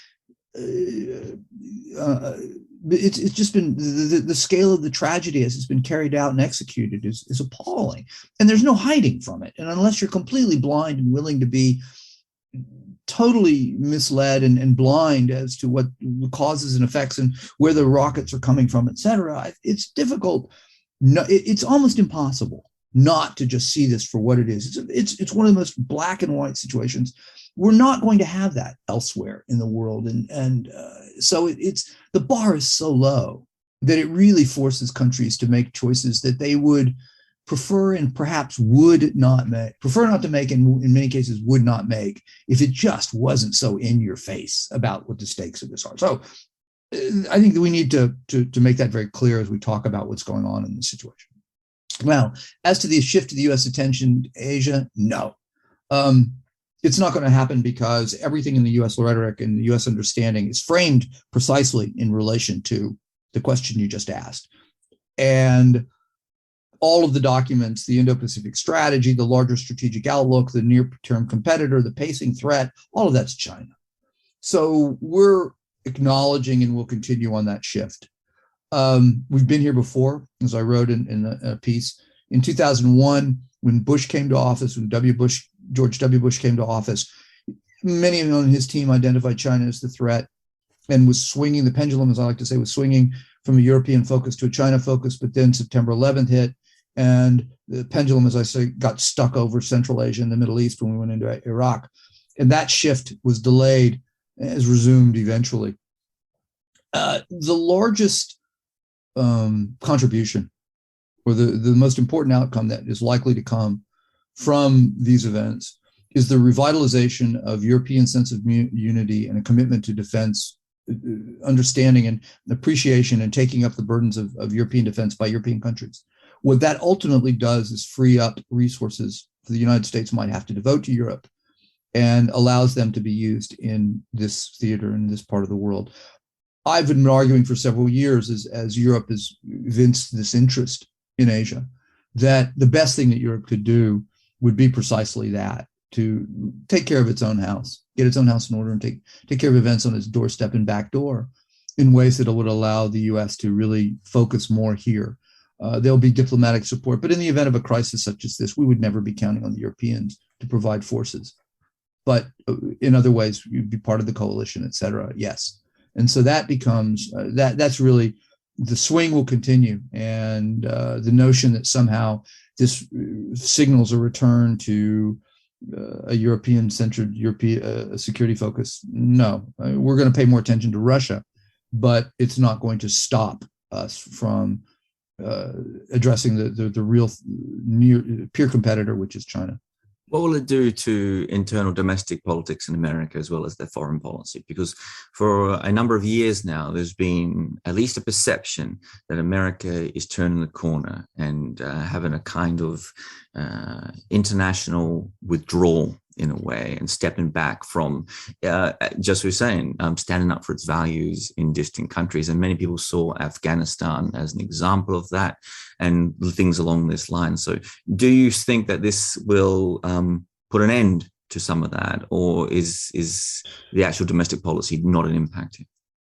It's just been the scale of the tragedy as it's been carried out and executed is appalling, and there's no hiding from it. And unless you're completely blind and willing to be totally misled and blind as to what the causes and effects and where the rockets are coming from, et cetera, it's difficult. No, it's almost impossible not to just see this for what it is. It's one of the most black and white situations. We're not going to have that elsewhere in the world, and so it's the bar is so low that it really forces countries to make choices that they would prefer and perhaps would not make, prefer not to make, and in many cases would not make if it just wasn't so in your face about what the stakes of this are. So I think that we need to make that very clear as we talk about what's going on in this situation. Now, as to the shift of the U.S. attention to Asia, no. It's not going to happen because everything in the U.S. rhetoric and the U.S. understanding is framed precisely in relation to the question you just asked. And all of the documents, the Indo-Pacific strategy, the larger strategic outlook, the near-term competitor, the pacing threat, all of that's China. So we're acknowledging and will continue on that shift. We've been here before, as I wrote in a piece. In 2001, when Bush came to office, when George W. Bush came to office, many on his team identified China as the threat and was swinging the pendulum, as I like to say, was swinging from a European focus to a China focus. But then September 11th hit, and the pendulum, as I say, got stuck over Central Asia and the Middle East when we went into Iraq. And that shift was delayed, as resumed eventually. The largest contribution, or the most important outcome that is likely to come from these events, is the revitalization of European sense of unity and a commitment to defense, understanding and appreciation, and taking up the burdens of European defense by European countries. What that ultimately does is free up resources that the United States might have to devote to Europe, and allows them to be used in this theater, in this part of the world. I've been arguing for several years, as Europe has evinced this interest in Asia, that the best thing that Europe could do would be precisely that, to take care of its own house, get its own house in order, and take care of events on its doorstep and back door in ways that would allow the U.S. to really focus more here. There'll be diplomatic support, but in the event of a crisis such as this, we would never be counting on the Europeans to provide forces. But in other ways, you'd be part of the coalition, et cetera. Yes. And so that becomes, that's really, the swing will continue. And the notion that somehow this signals a return to a European-centered security focus, no. We're going to pay more attention to Russia, but it's not going to stop us from addressing the real near peer competitor, which is China. What will it do to internal domestic politics in America as well as their foreign policy? Because for a number of years now, there's been at least a perception that America is turning the corner and having a kind of international withdrawal in a way, and stepping back from, just we're saying, standing up for its values in distant countries. And many people saw Afghanistan as an example of that and things along this line. So do you think that this will put an end to some of that, or is the actual domestic policy not an impact?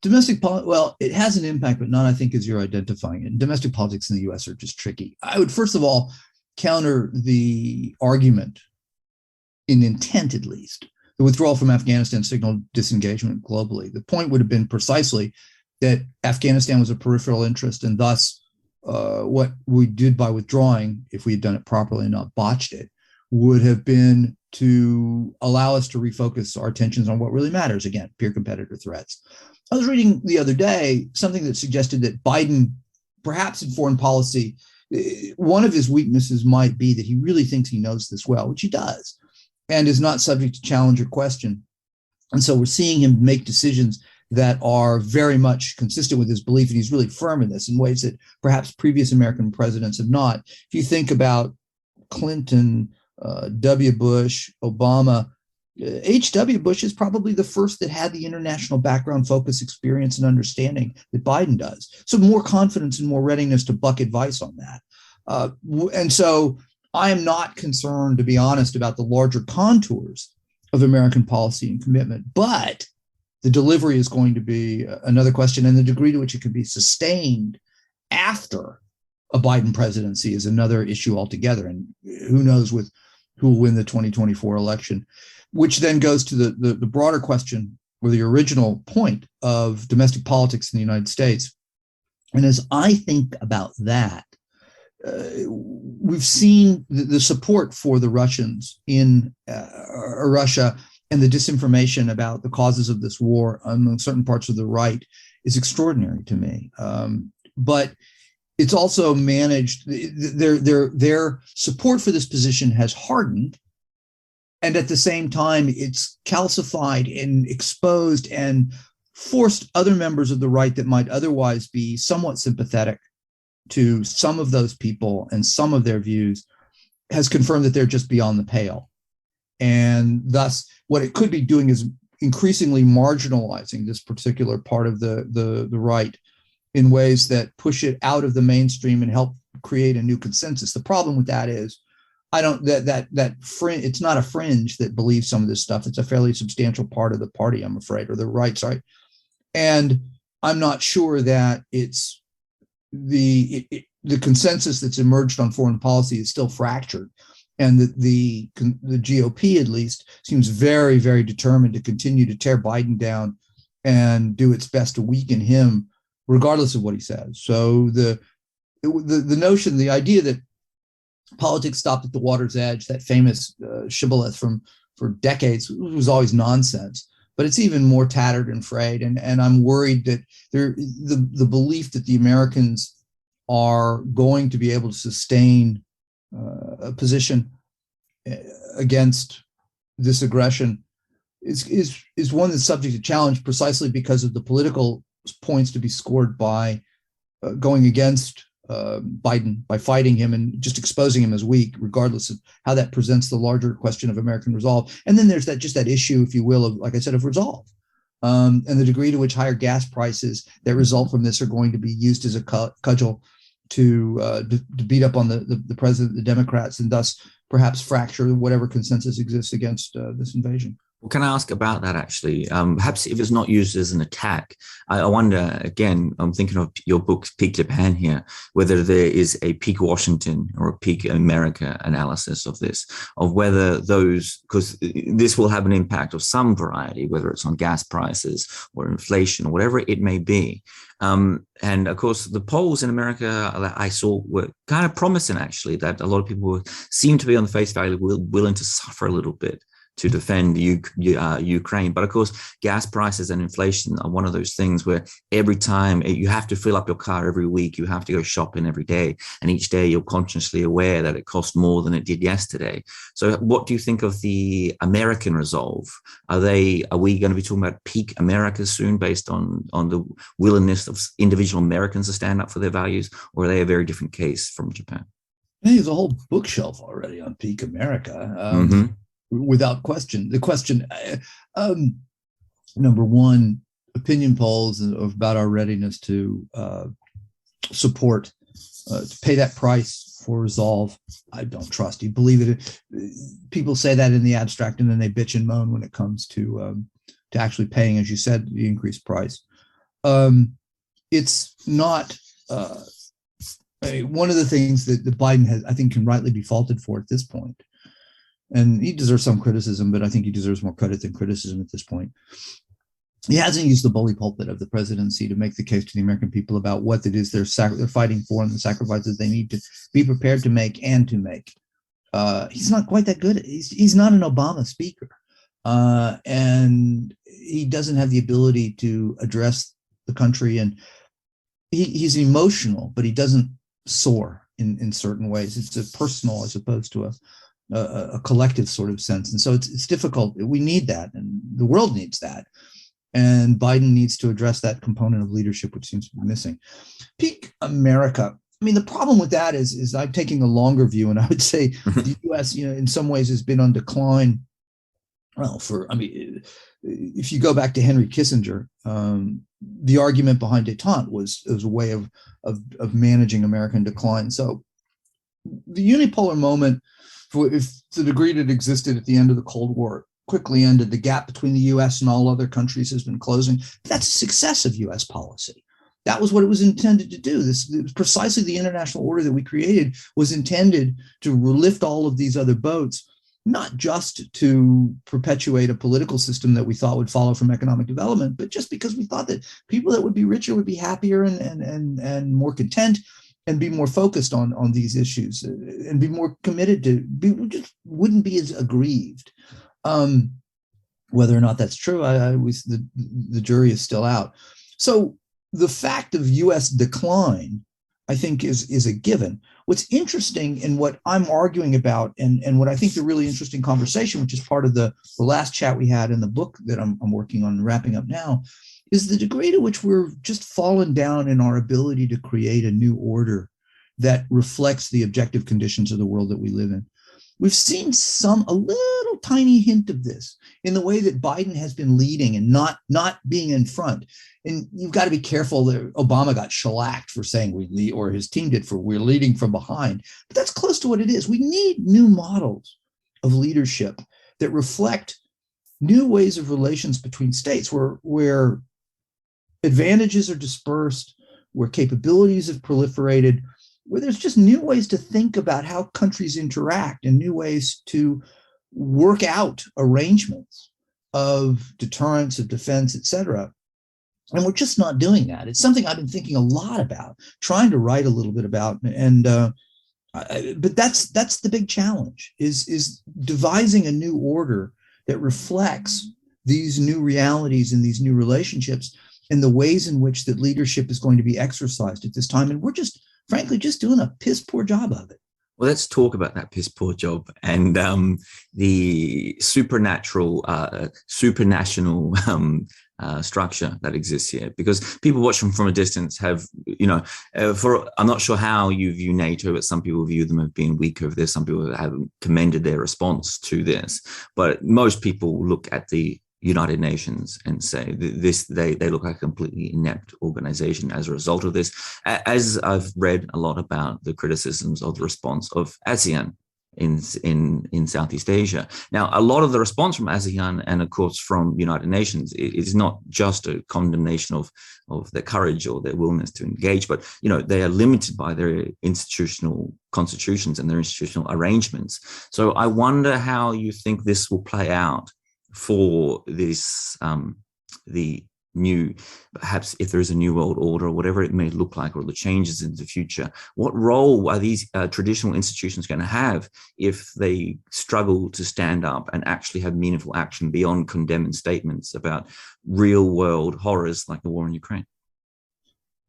Well, it has an impact, but not, I think, as you're identifying it. Domestic politics in the U.S. are just tricky. I would, first of all, counter the argument, in intent at least, the withdrawal from Afghanistan signaled disengagement globally. The point would have been precisely that Afghanistan was a peripheral interest, and thus what we did by withdrawing, if we had done it properly and not botched it, would have been to allow us to refocus our attentions on what really matters, again, peer competitor threats. I was reading the other day something that suggested that Biden, perhaps in foreign policy, one of his weaknesses might be that he really thinks he knows this well, which he does, and is not subject to challenge or question. And so we're seeing him make decisions that are very much consistent with his belief, and he's really firm in this in ways that perhaps previous American presidents have not. If you think about Clinton, W. Bush, Obama, H.W. Bush is probably the first that had the international background, focus, experience, and understanding that Biden does. So more confidence and more readiness to buck advice on that. And so I am not concerned, to be honest, about the larger contours of American policy and commitment, but the delivery is going to be another question, and the degree to which it can be sustained after a Biden presidency is another issue altogether. And who knows who will win the 2024 election, which then goes to the broader question, or the original point, of domestic politics in the United States. And as I think about that, we've seen the support for the Russians in Russia, and the disinformation about the causes of this war among certain parts of the right is extraordinary to me. But it's also managed, their support for this position has hardened, and at the same time, it's calcified and exposed and forced other members of the right that might otherwise be somewhat sympathetic to some of those people and some of their views, has confirmed that they're just beyond the pale. And thus, what it could be doing is increasingly marginalizing this particular part of the right in ways that push it out of the mainstream and help create a new consensus. The problem with that is, it's not a fringe that believes some of this stuff. It's a fairly substantial part of the party, I'm afraid, or the right, sorry. And I'm not sure that it's the consensus that's emerged on foreign policy is still fractured. And the GOP, at least, seems very, very determined to continue to tear Biden down and do its best to weaken him, regardless of what he says. So the notion, the idea that politics stopped at the water's edge, that famous shibboleth for decades, was always nonsense. But it's even more tattered and frayed. And I'm worried that the belief that the Americans are going to be able to sustain a position against this aggression is one that's subject to challenge, precisely because of the political points to be scored by going against Biden, by fighting him and just exposing him as weak, regardless of how that presents the larger question of American resolve. And then there's that issue, if you will, of, like I said, of resolve, and the degree to which higher gas prices that result from this are going to be used as a cudgel to beat up on the president, the Democrats, and thus perhaps fracture whatever consensus exists against this invasion. Well, can I ask about that, actually? Perhaps if it's not used as an attack, I wonder, again, I'm thinking of your book, Peak Japan here, whether there is a peak Washington or a peak America analysis of this, of whether those, because this will have an impact of some variety, whether it's on gas prices or inflation or whatever it may be. And of course, the polls in America that I saw were kind of promising, actually, that a lot of people seem to be on the face value willing to suffer a little bit to defend Ukraine. But of course, gas prices and inflation are one of those things where every time you have to fill up your car every week, you have to go shopping every day. And each day you're consciously aware that it costs more than it did yesterday. So what do you think of the American resolve? Are we going to be talking about peak America soon based on the willingness of individual Americans to stand up for their values? Or are they a very different case from Japan? I think there's a whole bookshelf already on peak America. Without question. The question, number one, opinion polls about our readiness to support, to pay that price for resolve. I don't trust. You believe it? People say that in the abstract, and then they bitch and moan when it comes to actually paying, as you said, the increased price. It's not. One of the things that Biden has, I think, can rightly be faulted for at this point, and he deserves some criticism, but I think he deserves more credit than criticism at this point. He hasn't used the bully pulpit of the presidency to make the case to the American people about what it is they're fighting for and the sacrifices they need to be prepared to make and to make. He's not quite that good. He's not an Obama speaker, and he doesn't have the ability to address the country. And he's emotional, but he doesn't soar in certain ways. It's a personal as opposed to a collective sort of sense. And so it's difficult. We need that, and the world needs that. And Biden needs to address that component of leadership, which seems to be missing. Peak America. I mean, the problem with that is I'm taking a longer view, and I would say the U.S., in some ways has been on decline. Well, if you go back to Henry Kissinger, the argument behind détente was a way of managing American decline. So the unipolar moment, if the degree that existed at the end of the Cold War, quickly ended. The gap between the U.S. and all other countries has been closing. That's a success of U.S. policy. That was what it was intended to do. This precisely the international order that we created was intended to lift all of these other boats, not just to perpetuate a political system that we thought would follow from economic development, but just because we thought that people that would be richer would be happier and more content and be more focused on these issues and be more committed just wouldn't be as aggrieved. Whether or not that's true, the jury is still out. So the fact of U.S. decline, I think, is a given. What's interesting in what I'm arguing about, and what I think the really interesting conversation, which is part of the last chat we had in the book that I'm working on and wrapping up now, is the degree to which we're just fallen down in our ability to create a new order that reflects the objective conditions of the world that we live in. We've seen a little tiny hint of this in the way that Biden has been leading and not being in front. And you've got to be careful that Obama got shellacked for saying or his team did for we're leading from behind. But that's close to what it is. We need new models of leadership that reflect new ways of relations between states where advantages are dispersed, where capabilities have proliferated, where there's just new ways to think about how countries interact and new ways to work out arrangements of deterrence, of defense, et cetera. And we're just not doing that. It's something I've been thinking a lot about, trying to write a little bit about. But that's the big challenge, is devising a new order that reflects these new realities and these new relationships and the ways in which that leadership is going to be exercised at this time. And we're frankly just doing a piss poor job of it. Well, let's talk about that piss poor job and the supranational structure that exists here, because people watching from a distance have, I'm not sure how you view NATO, but some people view them as being weak over this. Some people have commended their response to this, but most people look at the United Nations and say they look like a completely inept organization as a result of this, as I've read a lot about the criticisms of the response of ASEAN in Southeast Asia. Now, a lot of the response from ASEAN and of course from United Nations is not just a condemnation of their courage or their willingness to engage, but they are limited by their institutional constitutions and their institutional arrangements. So I wonder how you think this will play out for this the new, perhaps if there is a new world order or whatever it may look like, or the changes in the future, what role are these traditional institutions going to have if they struggle to stand up and actually have meaningful action beyond condemning statements about real world horrors like the war in Ukraine?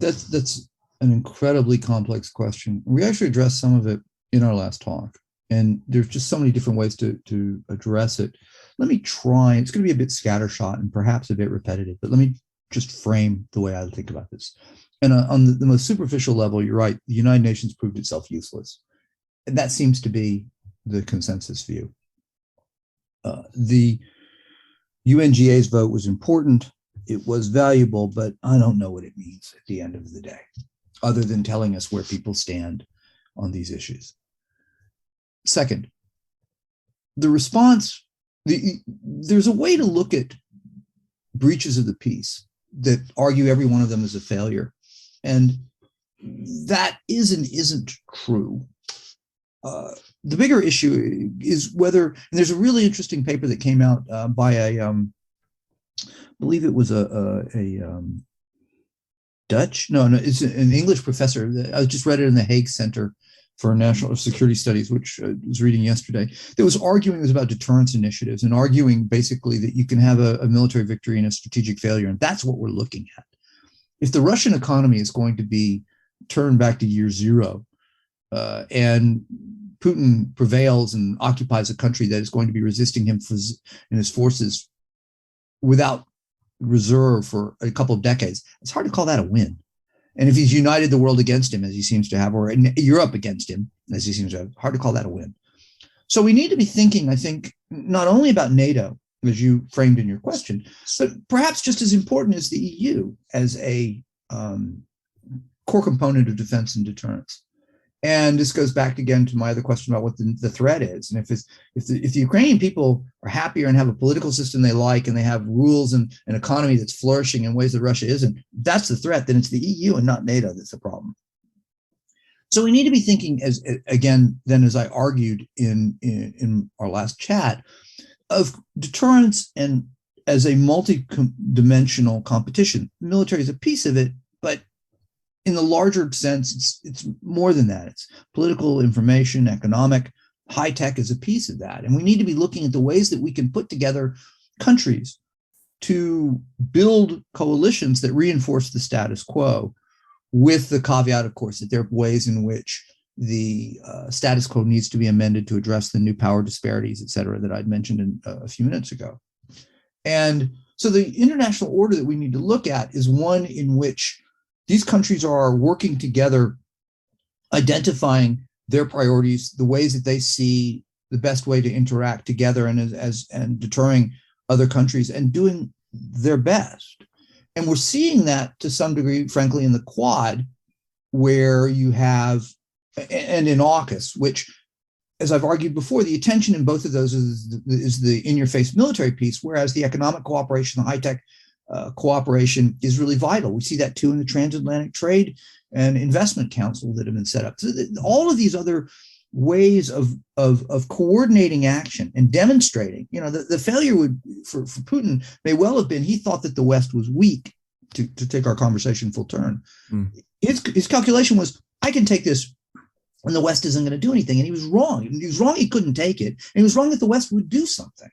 That's an incredibly complex question. We actually addressed some of it in our last talk, and there's just so many different ways to address it. Let me try. It's going to be a bit scattershot and perhaps a bit repetitive, but let me just frame the way I think about this. And on the most superficial level, you're right. The United Nations proved itself useless. And that seems to be the consensus view. The UNGA's vote was important. It was valuable, but I don't know what it means at the end of the day, other than telling us where people stand on these issues. Second, the response, there's a way to look at breaches of the peace that argue every one of them is a failure. And that isn't true. The bigger issue is whether, and there's a really interesting paper that came out by I believe it was a Dutch, no, it's an English professor. I just read it in the Hague Center for National Security Studies, which I was reading yesterday, that was arguing, it was about deterrence initiatives and arguing basically that you can have a military victory and a strategic failure. And that's what we're looking at. If the Russian economy is going to be turned back to year zero and Putin prevails and occupies a country that is going to be resisting him and his forces without reserve for a couple of decades, it's hard to call that a win. And if he's united the world against him, as he seems to have, or Europe against him, as he seems to have, hard to call that a win. So we need to be thinking, I think, not only about NATO, as you framed in your question, but perhaps just as important as the EU as a core component of defense and deterrence. And this goes back again to my other question about what the threat is. And if the Ukrainian people are happier and have a political system they like, and they have rules and an economy that's flourishing in ways that Russia isn't, that's the threat. Then it's the EU and not NATO that's the problem. So we need to be thinking, as again, then as I argued in our last chat, of deterrence and as a multi-dimensional competition. The military is a piece of it, but in the larger sense, it's more than that. It's political, information, economic, high tech is a piece of that. And we need to be looking at the ways that we can put together countries to build coalitions that reinforce the status quo, with the caveat, of course, that there are ways in which the status quo needs to be amended to address the new power disparities, et cetera, that I'd mentioned a few minutes ago. And so the international order that we need to look at is one in which these countries are working together, identifying their priorities, the ways that they see the best way to interact together and deterring other countries, and doing their best. And we're seeing that to some degree, frankly, in the Quad, where you have, and in AUKUS, which, as I've argued before, the attention in both of those is the in-your-face military piece, whereas the economic cooperation, the high-tech cooperation is really vital. We see that too in the Transatlantic Trade and Investment Council that have been set up. So all of these other ways of coordinating action and demonstrating, the failure for Putin may well have been he thought that the West was weak, to take our conversation full turn. His calculation was, I can take this and the West isn't going to do anything. And he was wrong. He was wrong he couldn't take it. And he was wrong that the West would do something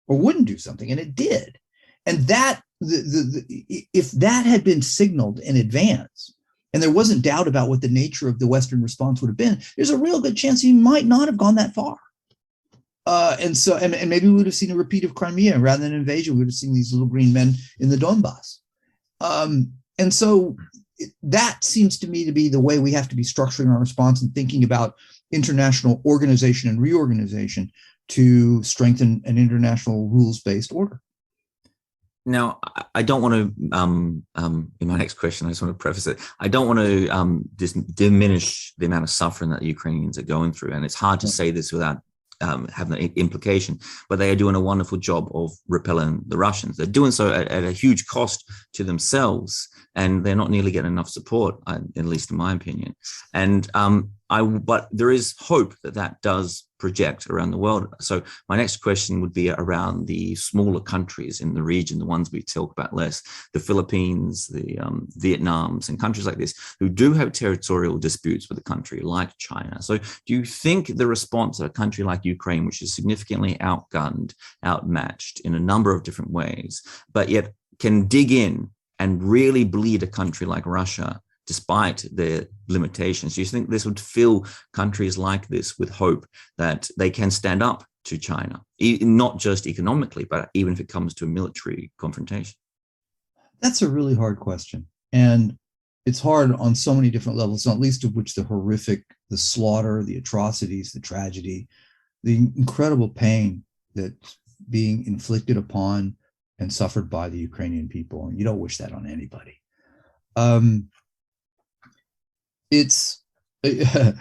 or wouldn't do something. And it did. And that if that had been signaled in advance, and there wasn't doubt about what the nature of the Western response would have been, there's a real good chance he might not have gone that far. And maybe we would have seen a repeat of Crimea rather than an invasion. We would have seen these little green men in the Donbass. And so that seems to me to be the way we have to be structuring our response and thinking about international organization and reorganization to strengthen an international rules-based order. Now, I don't want to, in my next question, I just want to preface it. I don't want to diminish the amount of suffering that the Ukrainians are going through. And it's hard to say this without having an implication, but they are doing a wonderful job of repelling the Russians. They're doing so at a huge cost to themselves, and they're not nearly getting enough support, at least in my opinion. And But there is hope that that does project around the world. So my next question would be around the smaller countries in the region, the ones we talk about less, the Philippines, the Vietnams, and countries like this who do have territorial disputes with a country like China. So do you think the response of a country like Ukraine, which is significantly outgunned, outmatched in a number of different ways, but yet can dig in and really bleed a country like Russia despite their limitations, do you think this would fill countries like this with hope that they can stand up to China, not just economically, but even if it comes to a military confrontation? That's a really hard question. And it's hard on so many different levels, not least of which the horrific, the slaughter, the atrocities, the tragedy, the incredible pain that's being inflicted upon and suffered by the Ukrainian people. And you don't wish that on anybody. It's to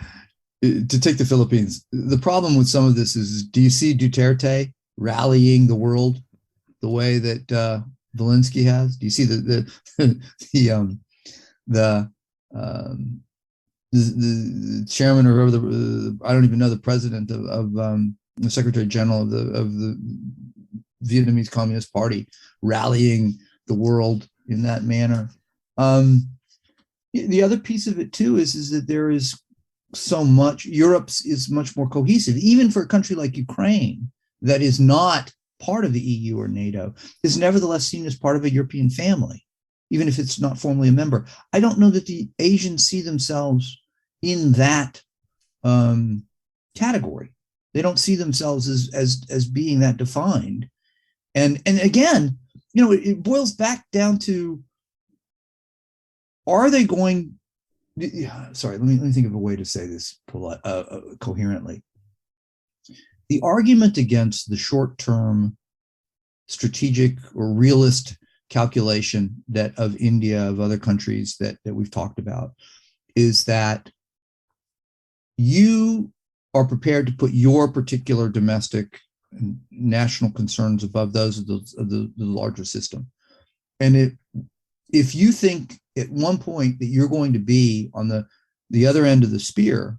take the Philippines. The problem with some of this is, do you see Duterte rallying the world the way that Zelensky has? Do you see the chairman, or whoever I don't even know, the president of the Secretary General of the Vietnamese Communist Party rallying the world in that manner? The other piece of it too is that there is so much. Europe is much more cohesive, even for a country like Ukraine that is not part of the EU or NATO, is nevertheless seen as part of a European family, even if it's not formally a member. I don't know that the Asians see themselves in that category. They don't see themselves as being that defined. And again, it boils back down to, are they going? Sorry, let me think of a way to say this coherently. The argument against the short-term strategic or realist calculation that of India, of other countries that we've talked about, is that you are prepared to put your particular domestic and national concerns above those of the larger system. And if you think at one point that you're going to be on the other end of the spear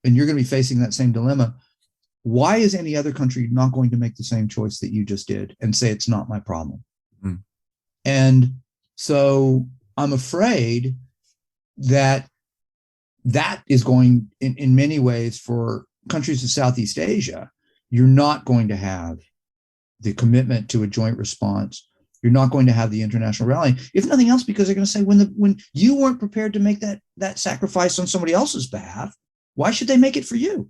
and you're going to be facing that same dilemma, why is any other country not going to make the same choice that you just did and say it's not my problem? Mm. And so I'm afraid that is going, in many ways, for countries of Southeast Asia, you're not going to have the commitment to a joint response. You're not going to have the international rallying, if nothing else, because they're going to say, when you weren't prepared to make that sacrifice on somebody else's behalf, why should they make it for you?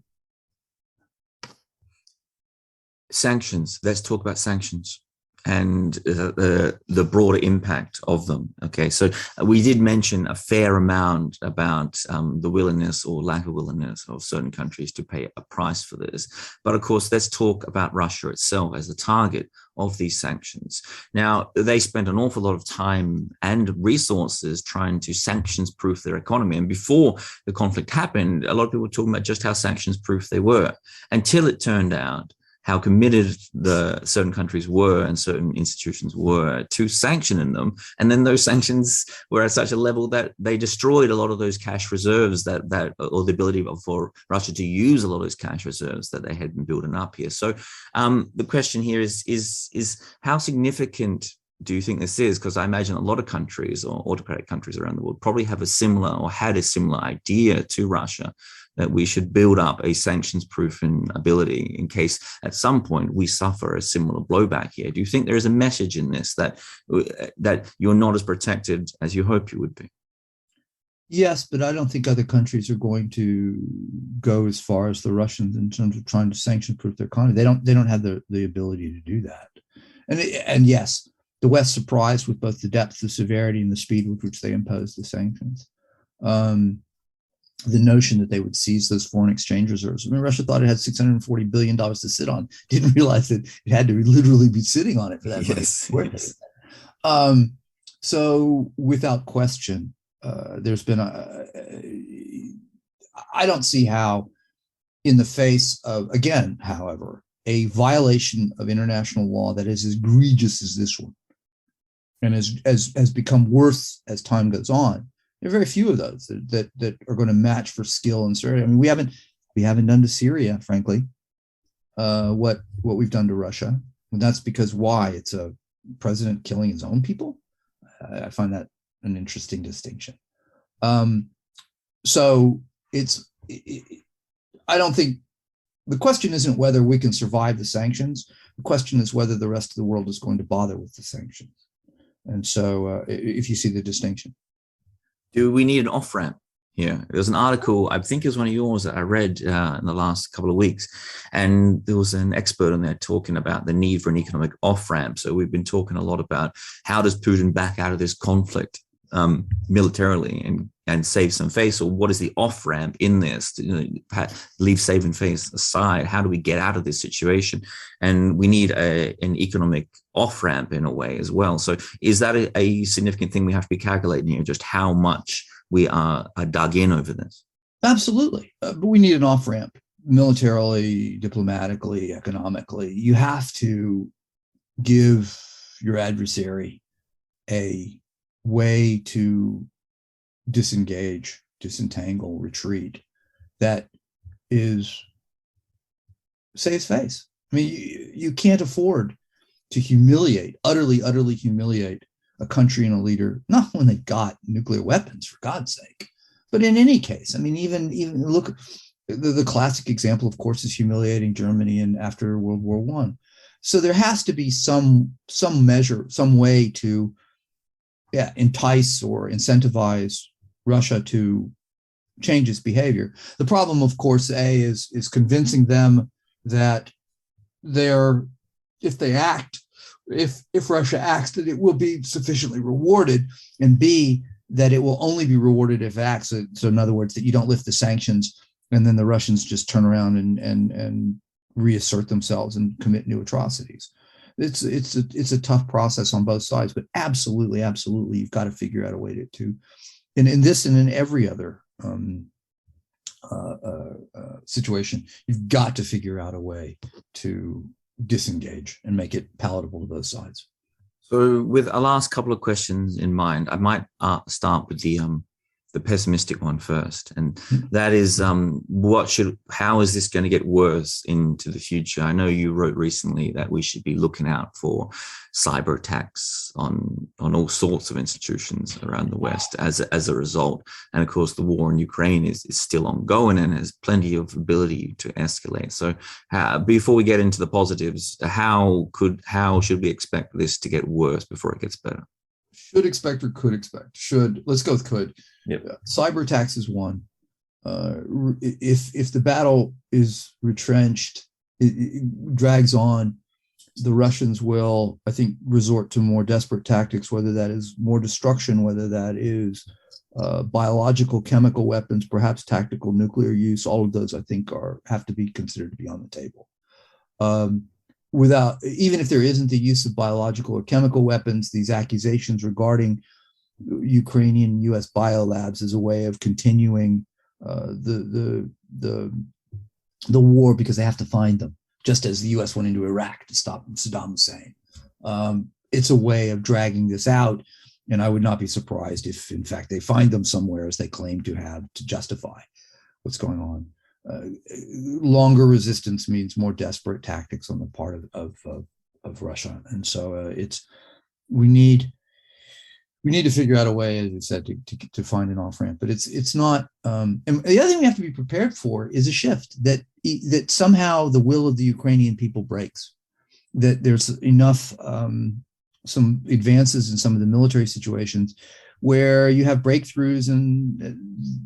Sanctions. Let's talk about sanctions and the broader impact of them. Okay, so we did mention a fair amount about the willingness or lack of willingness of certain countries to pay a price for this. But of course, let's talk about Russia itself as the target of these sanctions. Now, they spent an awful lot of time and resources trying to sanctions-proof their economy. And before the conflict happened, a lot of people were talking about just how sanctions-proof they were, until it turned out how committed the certain countries were and certain institutions were to sanctioning them. And then those sanctions were at such a level that they destroyed a lot of those cash reserves or the ability for Russia to use a lot of those cash reserves that they had been building up here. So the question here is how significant do you think this is? Because I imagine a lot of countries or autocratic countries around the world probably have a similar or had a similar idea to Russia, that we should build up a sanctions-proofing ability in case at some point we suffer a similar blowback here. Do you think there is a message in this that you're not as protected as you hope you would be? Yes, but I don't think other countries are going to go as far as the Russians in terms of trying to sanction-proof their economy. They don't have the ability to do that. And yes, the West surprised with both the depth, the severity, and the speed with which they imposed the sanctions. The notion that they would seize those foreign exchange reserves. I mean, Russia thought it had $640 billion to sit on, didn't realize that it had to literally be sitting on it for that money. Yes. So without question, there's been I don't see how, in the face of, again, however, a violation of international law that is as egregious as this one, and has become worse as time goes on, There are very few of those that are going to match for skill and Syria. I mean, we haven't done to Syria, frankly, what we've done to Russia. And that's because why? It's a president killing his own people. I find that an interesting distinction. So I don't think the question isn't whether we can survive the sanctions. The question is whether the rest of the world is going to bother with the sanctions. And so if you see the distinction. Do we need an off-ramp here? There's an article, I think it was one of yours that I read in the last couple of weeks, and there was an expert on there talking about the need for an economic off-ramp. So we've been talking a lot about how does Putin back out of this conflict militarily and save some face, or what is the off-ramp in this to, leave saving face aside? How do we get out of this situation? And we need an economic off-ramp in a way as well. So is that a significant thing we have to be calculating here, just how much we are dug in over this? Absolutely. But we need an off-ramp militarily, diplomatically, economically. You have to give your adversary a way to disengage, disentangle, retreat that is saves face. I mean, you can't afford to utterly humiliate a country and a leader, not when they got nuclear weapons, for God's sake, but in any case. I mean, even look, the classic example, of course, is humiliating Germany and after World War I. So there has to be some measure, some way to entice or incentivize Russia to change its behavior. The problem, of course, is convincing them that if Russia acts, that it will be sufficiently rewarded, and B, that it will only be rewarded if it acts. So in other words, that you don't lift the sanctions and then the Russians just turn around and reassert themselves and commit new atrocities. It's a tough process on both sides, but absolutely, you've got to figure out a way to in this and in every other situation, you've got to figure out a way to disengage and make it palatable to both sides. So with our last couple of questions in mind, I might start with the pessimistic one first, and that is how is this going to get worse into the future? I know you wrote recently that we should be looking out for cyber attacks on all sorts of institutions around the West as a result, and of course the war in Ukraine is still ongoing and has plenty of ability to escalate. So before we get into the positives, how should we expect this to get worse before it gets better? Should expect or could expect? Should. Let's go with could. Yep. Cyber attacks is one. If the battle is retrenched, it drags on, the Russians will, I think, resort to more desperate tactics, whether that is more destruction, whether that is biological, chemical weapons, perhaps tactical nuclear use. All of those, I think, have to be considered to be on the table. Even if there isn't the use of biological or chemical weapons, these accusations regarding Ukrainian U.S. biolabs as a way of continuing the war because they have to find them, just as the U.S. went into Iraq to stop Saddam Hussein. It's a way of dragging this out, and I would not be surprised if, in fact, they find them somewhere, as they claim to have, to justify what's going on. Longer resistance means more desperate tactics on the part of Russia, and so we need to figure out a way, as I said, to find an off ramp. But it's not. And the other thing we have to be prepared for is a shift that somehow the will of the Ukrainian people breaks. That there's enough some advances in some of the military situations where you have breakthroughs, and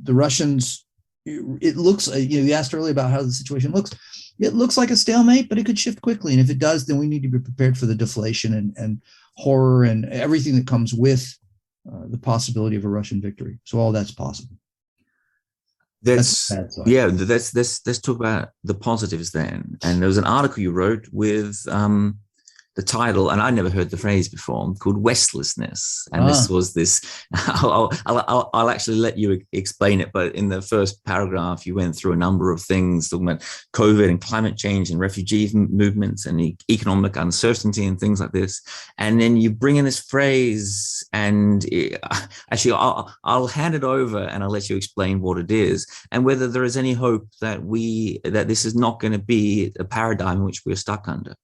the Russians. It looks, you asked earlier about how the situation looks. It looks like a stalemate, but it could shift quickly. And if it does, then we need to be prepared for the deflation and horror and everything that comes with the possibility of a Russian victory. So all that's possible. Let's talk about the positives then. And there was an article you wrote with the title, and I never heard the phrase before, called Westlessness. And this was this, I'll actually let you explain it, but in the first paragraph, you went through a number of things talking about COVID and climate change and refugee movements and economic uncertainty and things like this. And then you bring in this phrase, and actually, I'll hand it over and I'll let you explain what it is and whether there is any hope that this is not going to be a paradigm in which we're stuck under.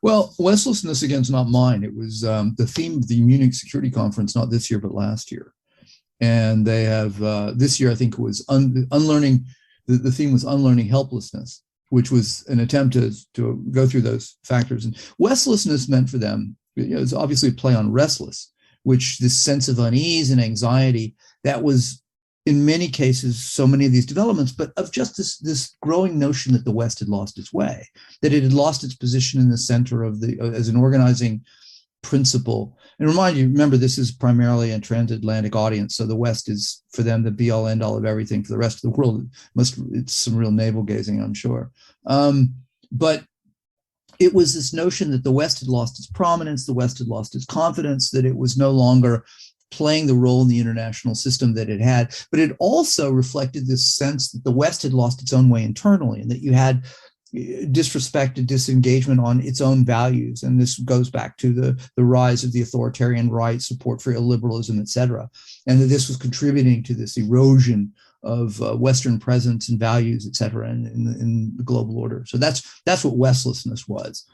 Well, Westlessness, again, is not mine. It was the theme of the Munich Security Conference, not this year, but last year. And they have, this year, I think it was unlearning, the theme was unlearning helplessness, which was an attempt to go through those factors. And Westlessness meant for them, it's obviously a play on restless, which this sense of unease and anxiety that was in many cases, so many of these developments, but of just this growing notion that the West had lost its way, that it had lost its position in the center of as an organizing principle. And remember, this is primarily a transatlantic audience, so the West is for them the be all end all of everything. For the rest of the world, it's some real navel gazing, I'm sure. But it was this notion that the West had lost its prominence, the West had lost its confidence, that it was no longer playing the role in the international system that it had, but it also reflected this sense that the West had lost its own way internally, and that you had disrespected disengagement on its own values. And this goes back to the rise of the authoritarian right, support for illiberalism, et cetera, and that this was contributing to this erosion of Western presence and values, et cetera, in the global order. So that's what Westlessness was.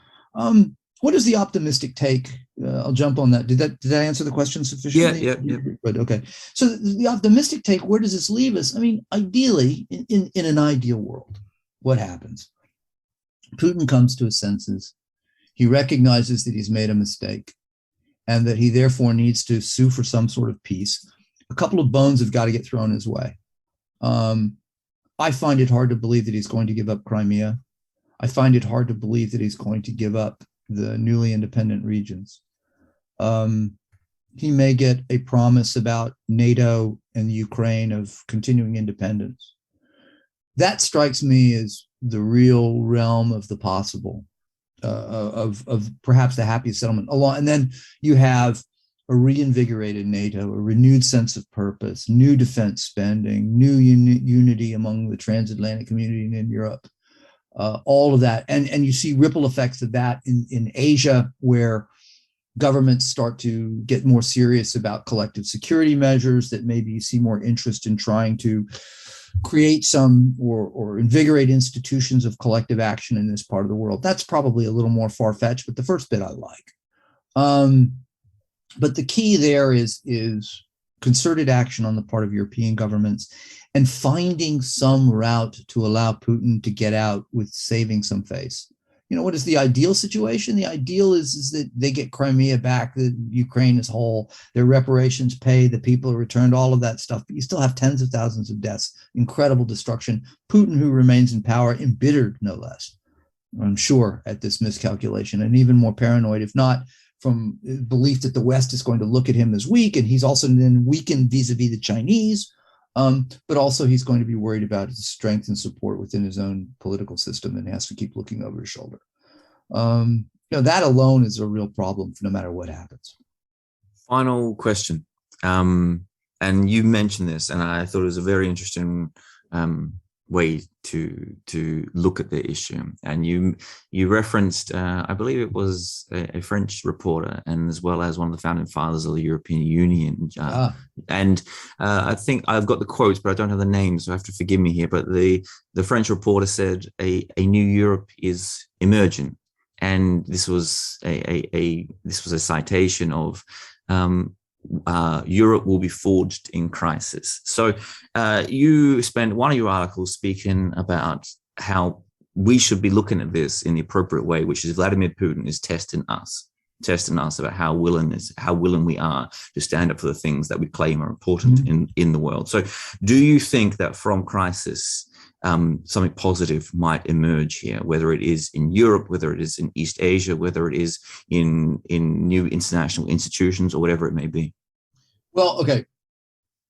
What is the optimistic take? I'll jump on that. Did that answer the question sufficiently? Yeah. Good. Okay. So the optimistic take, where does this leave us? I mean, ideally, in an ideal world, what happens? Putin comes to his senses. He recognizes that he's made a mistake and that he therefore needs to sue for some sort of peace. A couple of bones have got to get thrown his way. I find it hard to believe that he's going to give up Crimea. I find it hard to believe that he's going to give up the newly independent regions. He may get a promise about NATO and the Ukraine of continuing independence. That strikes me as the real realm of the possible, of perhaps the happiest settlement. And then you have a reinvigorated NATO, a renewed sense of purpose, new defense spending, new unity among the transatlantic community and in Europe. All of that. And you see ripple effects of that in Asia, where governments start to get more serious about collective security measures, that maybe you see more interest in trying to create some or invigorate institutions of collective action in this part of the world. That's probably a little more far-fetched, but the first bit I like. But the key there is concerted action on the part of European governments and finding some route to allow Putin to get out with saving some face. What is the ideal situation? The ideal is that they get Crimea back, that Ukraine is whole, their reparations paid, the people are returned, all of that stuff. But you still have tens of thousands of deaths, incredible destruction. Putin, who remains in power, embittered no less, I'm sure, at this miscalculation, and even more paranoid, if not from belief that the West is going to look at him as weak, and he's also then weakened vis-a-vis the Chinese. But also he's going to be worried about his strength and support within his own political system and has to keep looking over his shoulder. That alone is a real problem no matter what happens. Final question. And you mentioned this, and I thought it was a very interesting way to look at the issue. And you referenced, I believe it was a French reporter, and as well as one of the founding fathers of the European Union. And I think I've got the quotes, but I don't have the names, so I have to forgive me here. But the French reporter said a new Europe is emerging, and this was a citation of Europe will be forged in crisis. So you spent one of your articles speaking about how we should be looking at this in the appropriate way, which is Vladimir Putin is testing us about how willing we are to stand up for the things that we claim are important in the world. So do you think that from crisis, something positive might emerge here, whether it is in Europe, whether it is in East Asia, whether it is in new international institutions or whatever it may be? Well, okay,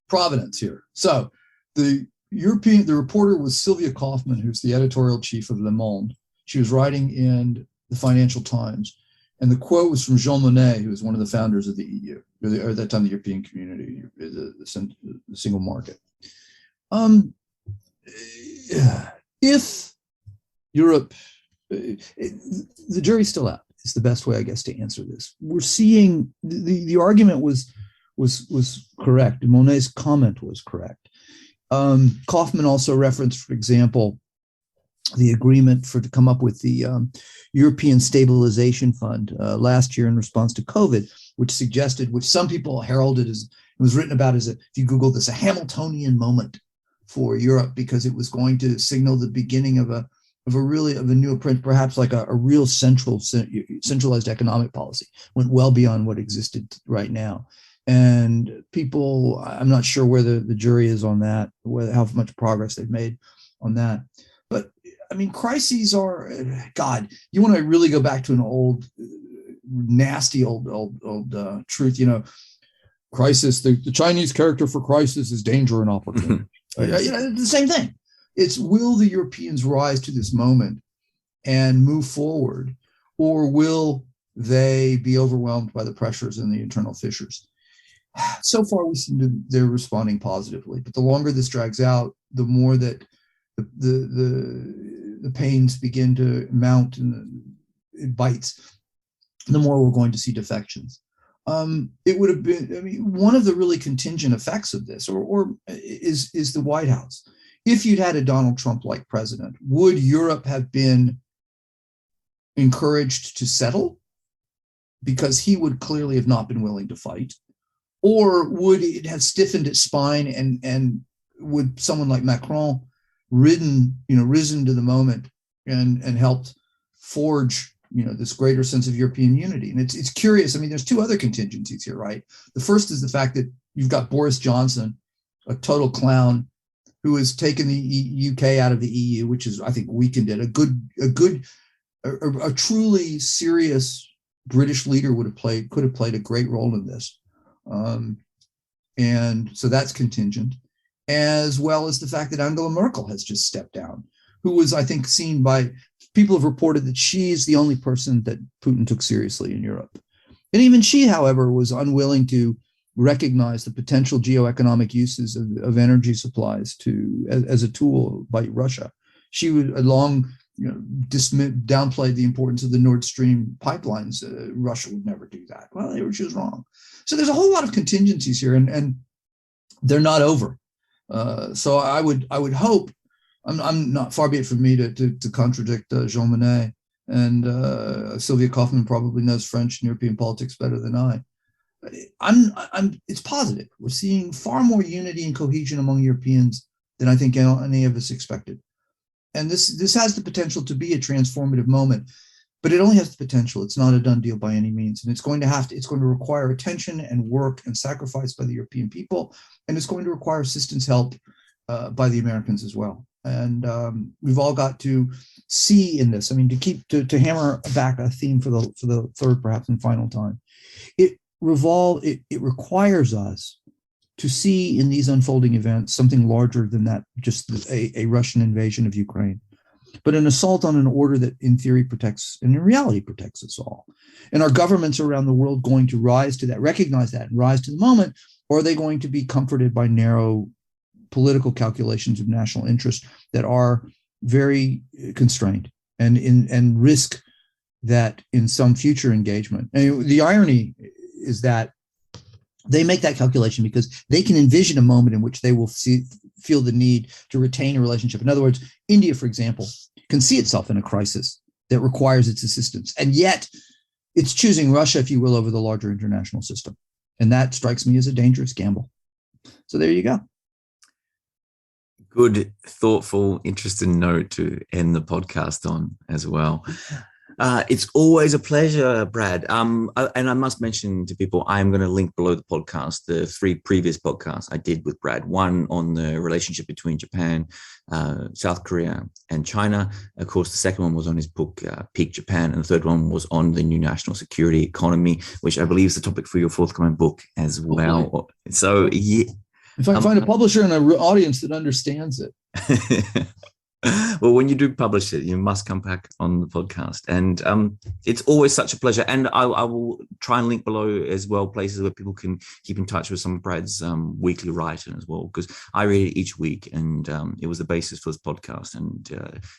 provenance here. So the reporter was Sylvia Kaufman, who's the editorial chief of Le Monde. She was writing in the Financial Times. And the quote was from Jean Monnet, who was one of the founders of the EU, or at that time the European Community, the single market. If Europe, the jury's still out, is the best way, I guess, to answer this. We're seeing the argument was correct. Monnet's comment was correct. Kaufman also referenced, for example, the agreement to come up with the European Stabilization Fund last year in response to COVID, which some people heralded as, it was written about as if you Google this, a Hamiltonian moment for Europe, because it was going to signal the beginning of a new approach, perhaps like a real centralized economic policy, went well beyond what existed right now. And people, I'm not sure where the jury is on that, how much progress they've made on that. But I mean, crises are, God, you want to really go back to an old, nasty old truth, crisis, the Chinese character for crisis is danger and opportunity. The same thing. It's, will the Europeans rise to this moment and move forward, or will they be overwhelmed by the pressures and the internal fissures? So far, they're responding positively, but the longer this drags out, the more that the pains begin to mount and it bites, the more we're going to see defections. It would have been, one of the really contingent effects of this, is the White House. If you'd had a Donald Trump-like president, would Europe have been encouraged to settle? Because he would clearly have not been willing to fight. Or would it have stiffened its spine, and would someone like Macron risen to the moment and helped forge this greater sense of European unity? And it's curious. There's two other contingencies here, right? The first is the fact that you've got Boris Johnson, a total clown, who has taken the UK out of the EU, which is, I think, weakened it. A truly serious British leader could have played a great role in this. And so that's contingent, as well as the fact that Angela Merkel has just stepped down, who was, I think, seen by people have reported that she's the only person that Putin took seriously in Europe. And even she, however, was unwilling to recognize the potential geoeconomic uses of energy supplies as a tool by Russia. She would long downplayed the importance of the Nord Stream pipelines. Russia would never do that. Well, she was wrong. So there's a whole lot of contingencies here, and they're not over. So I would hope. I'm not, far be it from me to contradict Jean Monnet, and Sylvia Kaufman probably knows French and European politics better than I. It's positive. We're seeing far more unity and cohesion among Europeans than I think any of us expected. And this has the potential to be a transformative moment, but it only has the potential. It's not a done deal by any means. And it's going to require attention and work and sacrifice by the European people. And it's going to require assistance, help by the Americans as well. And we've all got to see in this, to hammer back a theme for the third, perhaps, and final time. It requires us to see in these unfolding events something larger than that, just a Russian invasion of Ukraine, but an assault on an order that in theory protects and in reality protects us all. And are governments around the world going to rise to that, recognize that, and rise to the moment, or are they going to be comforted by narrow political calculations of national interest that are very constrained and risk that in some future engagement? And the irony is that they make that calculation because they can envision a moment in which they will feel the need to retain a relationship. In other words, India, for example, can see itself in a crisis that requires its assistance. And yet it's choosing Russia, if you will, over the larger international system. And that strikes me as a dangerous gamble. So there you go. Good, thoughtful, interesting note to end the podcast on as well. It's always a pleasure, Brad. And I must mention to people, I'm going to link below the podcast the 3 previous podcasts I did with Brad. One on the relationship between Japan, South Korea, and China. Of course, the second one was on his book, Peak Japan. And the third one was on the new national security economy, which I believe is the topic for your forthcoming book as well. Hopefully. So, yeah. If I can find a publisher and an audience that understands it. Well, when you do publish it, you must come back on the podcast. And it's always such a pleasure. And I will try and link below as well places where people can keep in touch with some of Brad's weekly writing as well, because I read it each week, and it was the basis for this podcast, and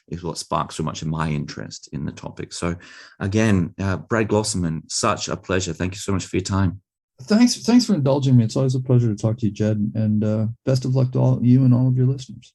it's what sparked so much of my interest in the topic. So again, Brad Glosserman, such a pleasure. Thank you so much for your time. Thanks for indulging me. It's always a pleasure to talk to you, Jed, and best of luck to all you and all of your listeners.